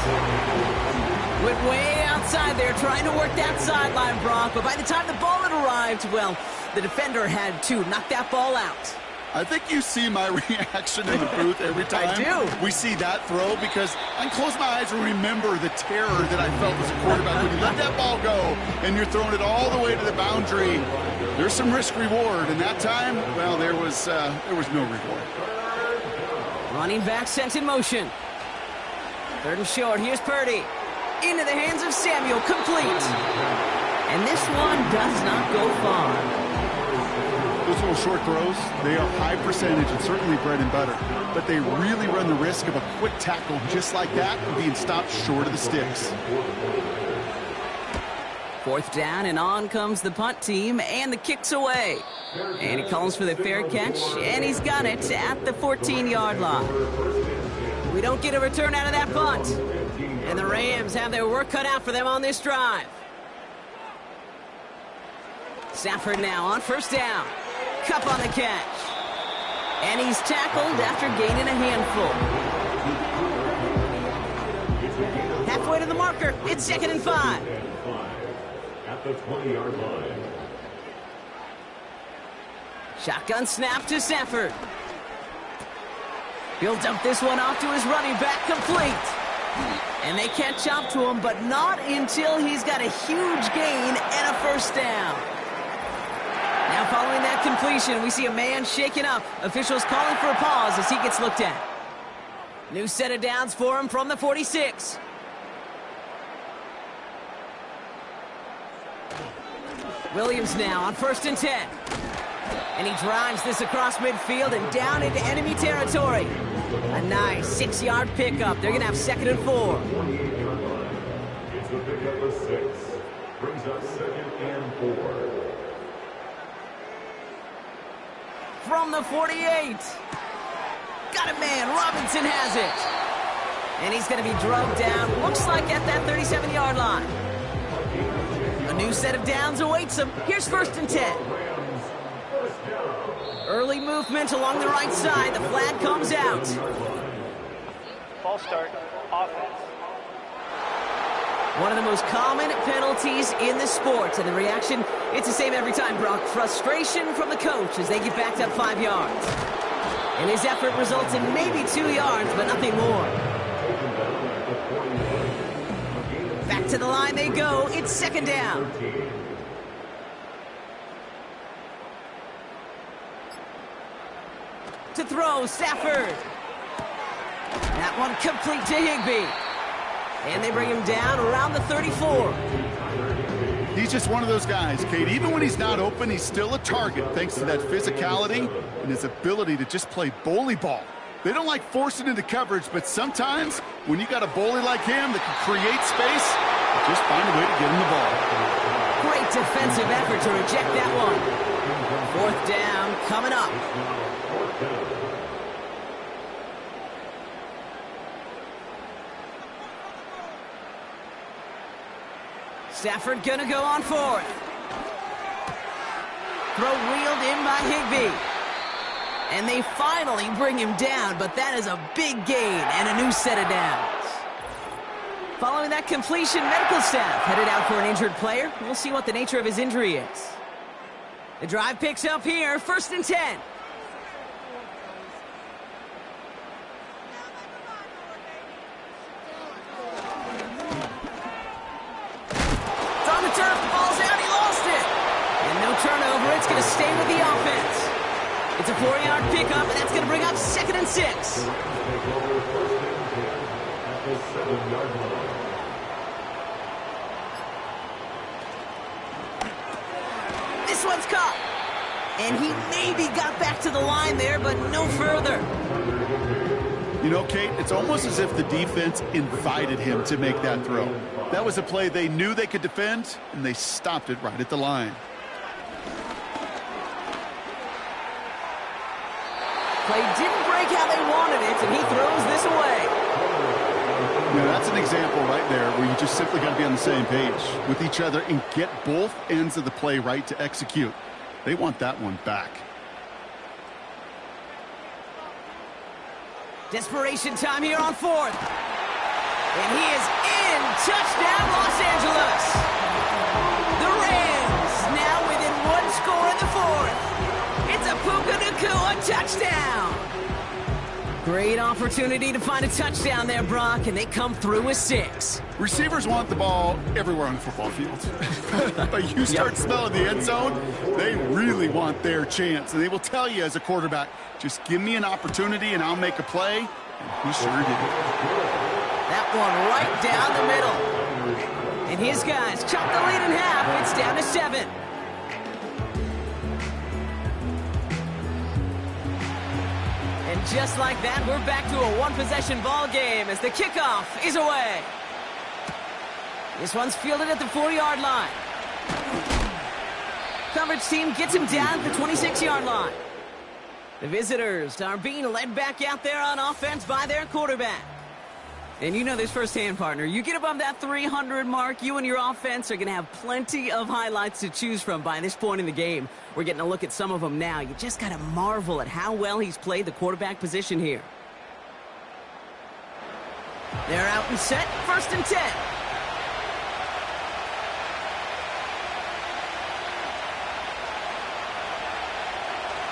Speaker 2: Went way outside there trying to work that sideline, Brock. But by the time the ball had arrived, well, the defender had to knock that ball out.
Speaker 3: I think you see my reaction in the booth every time
Speaker 2: I do.
Speaker 3: we see that throw, because I can close my eyes and remember the terror that I felt as a quarterback when you let that ball go and you're throwing it all the way to the boundary. There's some risk reward, and that time, well, there was no reward.
Speaker 2: Running back sent in motion. 3rd and short. Here's Purdy. Into the hands of Samuel. Complete. And this one does not go far.
Speaker 3: Those little short throws, they are high percentage and certainly bread and butter. But they really run the risk of a quick tackle just like that and being stopped short of the sticks.
Speaker 2: 4th down, and on comes the punt team, and the kick's away. And he calls for the fair catch, and he's got it at the 14-yard line. We don't get a return out of that punt. And the Rams have their work cut out for them on this drive. Stafford now on 1st down. Cup on the catch. And he's tackled after gaining a handful. Halfway to the marker. It's 2nd and 5.
Speaker 5: At the 20-yard line.
Speaker 2: Shotgun snap to Stafford. He'll dump this one off to his running back, complete. And they catch up to him, but not until he's got a huge gain and a 1st down. Now following that completion, we see a man shaken up. Officials calling for a pause as he gets looked at. New set of downs for him from the 46. Williams now on 1st and 10. And he drives this across midfield and down into enemy territory. A nice 6-yard pickup. They're going to have 2nd and 4.
Speaker 5: 48-yard line. It's the pickup of 6. Brings up 2nd and 4.
Speaker 2: From the 48. Got a man. Robinson has it. And he's going to be drugged down. Looks like at that 37-yard line. A new set of downs awaits him. Here's 1st and 10. Early movement along the right side. The flag comes out.
Speaker 4: False start, offense.
Speaker 2: One of the most common penalties in the sport. And the reaction, it's the same every time, Brock. Frustration from the coach as they get backed up 5 yards. And his effort results in maybe 2 yards, but nothing more. Back to the line they go. It's 2nd down. To throw, Stafford. That one complete to Higbee. And they bring him down around the 34.
Speaker 3: He's just one of those guys, Kate. Even when he's not open, he's still a target thanks to that physicality and his ability to just play bully ball. They don't like forcing into coverage, but sometimes when you got a bully like him that can create space, just find a way to get him the ball.
Speaker 2: Great defensive effort to reject that one. 4th down coming up. Stafford gonna go on 4th. Throw wheeled in by Higbee. And they finally bring him down, but that is a big gain and a new set of downs. Following that completion, medical staff headed out for an injured player. We'll see what the nature of his injury is. The drive picks up here, 1st and 10. It's on the turf, the ball's out, he lost it. And no turnover, it's going to stay with the offense. It's a 4-yard pickup, and that's going to bring up 2nd and 6. This one's caught. And he maybe got back to the line there, but no further.
Speaker 3: You know, Kate, it's almost as if the defense invited him to make that throw. That was a play they knew they could defend, and they stopped it right at the line.
Speaker 2: Play didn't break how they wanted it, and he throws this away.
Speaker 3: You know, that's an example right there where you just simply got to be on the same page with each other and get both ends of the play right to execute. They want that one back.
Speaker 2: Desperation time here on 4th. And he is in. Touchdown, Los Angeles. The Rams now within 1 score in the 4th. It's a Puka Nacua touchdown. Great opportunity to find a touchdown there, Brock, and they come through with 6.
Speaker 3: Receivers want the ball everywhere on the football field. But you start smelling the end zone, they really want their chance. And they will tell you as a quarterback, just give me an opportunity and I'll make a play. And he sure did.
Speaker 2: That one right down the middle. And his guys chop the lead in half. It's down to 7. And just like that, we're back to a one-possession ball game as the kickoff is away. This one's fielded at the 4-yard line. Coverage team gets him down at the 26-yard line. The visitors are being led back out there on offense by their quarterback. And you know this firsthand, partner. You get above that 300 mark, you and your offense are going to have plenty of highlights to choose from by this point in the game. We're getting a look at some of them now. You just got to marvel at how well he's played the quarterback position here. They're out and set, 1st and 10.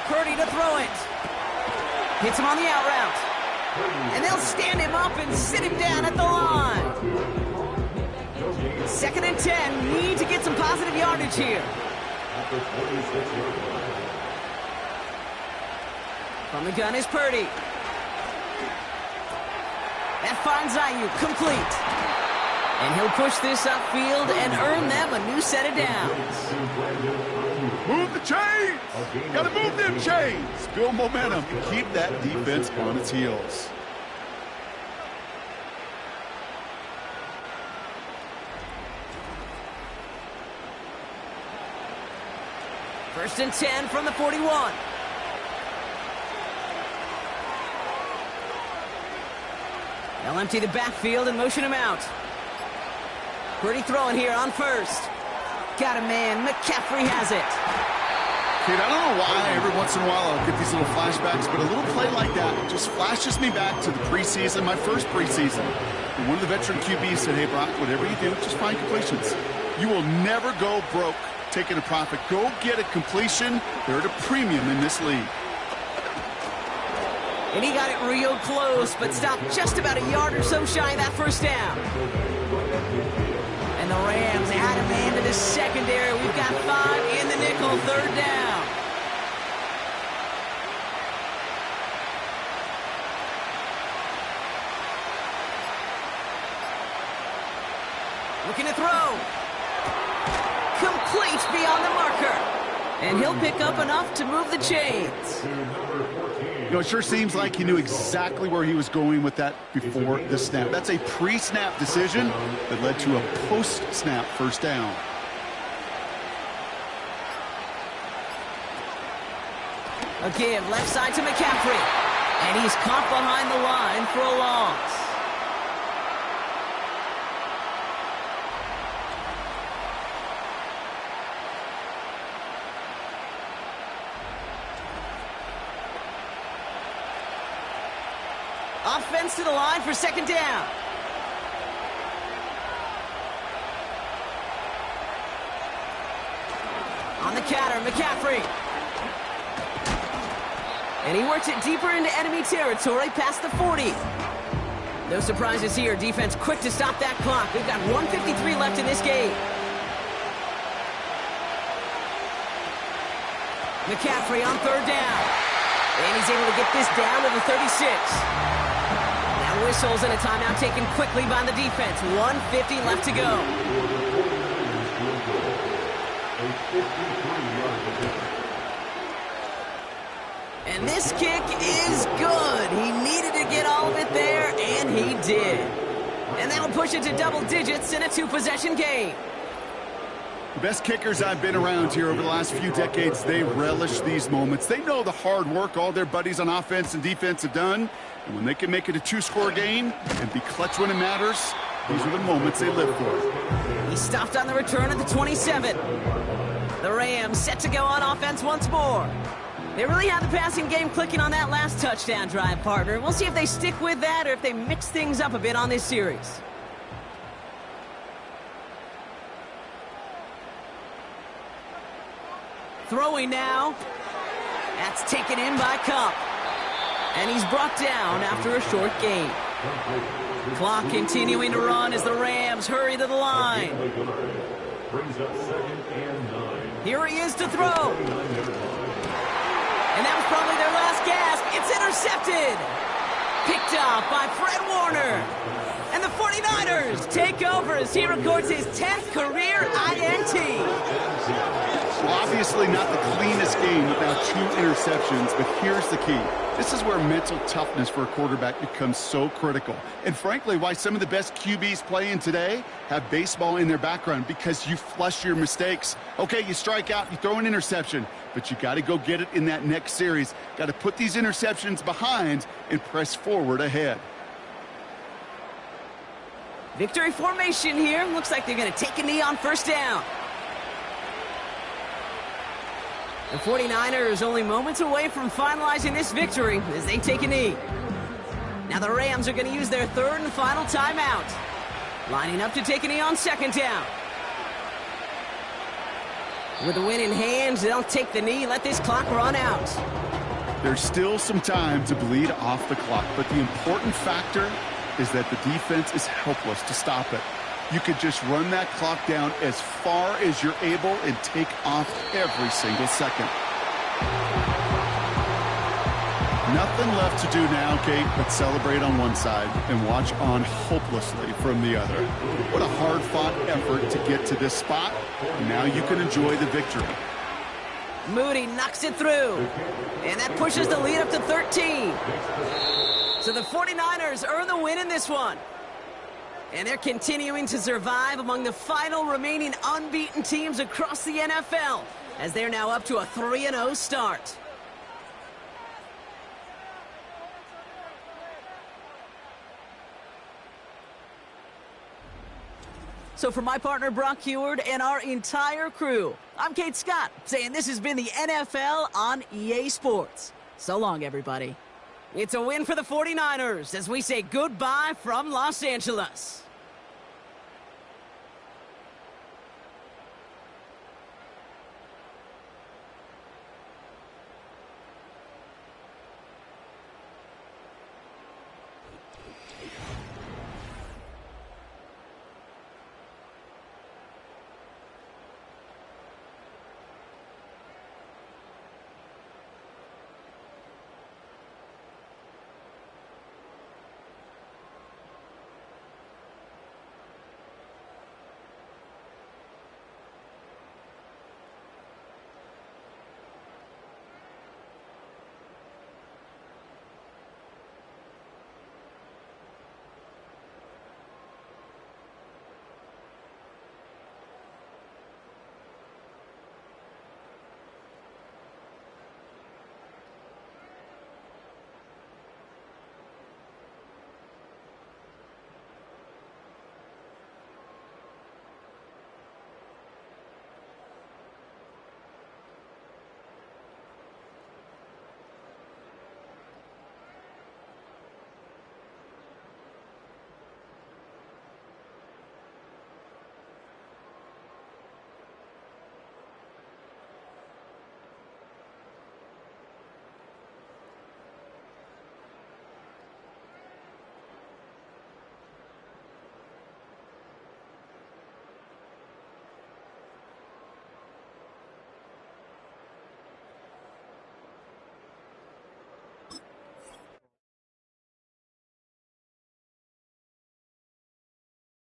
Speaker 2: Purdy to throw it. Hits him on the out route. And they'll stand him up and sit him down at the line. 2nd and 10. Need to get some positive yardage here. From the gun is Purdy. That finds Ayuk complete. And he'll push this upfield and earn them a new set of downs.
Speaker 3: Move the chains! Gotta move them chains! Build momentum and keep that defense on its heels.
Speaker 2: First and 10 from the 41. They'll empty the backfield and motion him out. Pretty throwing here on first. Got a man. McCaffrey has it.
Speaker 3: Kid, I don't know why every once in a while I'll get these little flashbacks, but a little play like that just flashes me back to the preseason, my first preseason. And one of the veteran QBs said, hey, Brock, whatever you do, just find completions. You will never go broke taking a profit. Go get a completion. They're at a premium in this league.
Speaker 2: And he got it real close, but stopped just about a yard or so shy of that first down. And the Rams add a man to the secondary. We've got 5 in the nickel, third down. Looking to throw. Complete beyond the marker. And he'll pick up enough to move the chains.
Speaker 3: You know, it sure seems like he knew exactly where he was going with that before the snap. That's a pre-snap decision that led to a post-snap first down.
Speaker 2: A give left side to McCaffrey. And he's caught behind the line for a loss. Offense to the line for second down. On the counter, McCaffrey. And he works it deeper into enemy territory past the 40. No surprises here. Defense quick to stop that clock. We've got 1:53 left in this game. McCaffrey on third down. And he's able to get this down to the 36. Now whistles and a timeout taken quickly by the defense. 1:50 left to go. And this kick is good. He needed to get all of it there, and he did. And that'll push it to double digits in a 2-possession game.
Speaker 3: The best kickers I've been around here over the last few decades, they relish these moments. They know the hard work all their buddies on offense and defense have done. And when they can make it a 2-score game and be clutch when it matters, these are the moments they live for.
Speaker 2: He stopped on the return at the 27. The Rams set to go on offense once more. They really had the passing game clicking on that last touchdown drive, partner. We'll see if they stick with that or if they mix things up a bit on this series. Throwing now. That's taken in by Kupp. And he's brought down after a short gain. Clock continuing to run as the Rams hurry to the line. Here he is to throw. And that was probably their last gasp. It's intercepted. Picked up by Fred Warner. And the 49ers take over as he records his 10th career INT.
Speaker 3: Well, obviously not the cleanest game without 2 interceptions, but here's the key. This is where mental toughness for a quarterback becomes so critical. And frankly, why some of the best QBs playing today have baseball in their background, because you flush your mistakes. Okay, you strike out, you throw an interception, but you got to go get it in that next series. Got to put these interceptions behind and press forward ahead.
Speaker 2: Victory formation here. Looks like they're going to take a knee on first down. The 49ers only moments away from finalizing this victory as they take a knee. Now the Rams are going to use their third and final timeout. Lining up to take a knee on second down. With the win in hand, they'll take the knee, let this clock run out.
Speaker 3: There's still some time to bleed off the clock, but the important factor is that the defense is helpless to stop it. You could just run that clock down as far as you're able and take off every single second. Nothing left to do now, Kate, but celebrate on one side and watch on hopelessly from the other. What a hard-fought effort to get to this spot. Now you can enjoy the victory.
Speaker 2: Moody knocks it through. And that pushes the lead up to 13. So the 49ers earn the win in this one. And they're continuing to survive among the final remaining unbeaten teams across the NFL, as they're now up to a 3-0 start. So for my partner, Brock Heward, and our entire crew, I'm Kate Scott, saying this has been the NFL on EA Sports. So long, everybody. It's a win for the 49ers as we say goodbye from Los Angeles.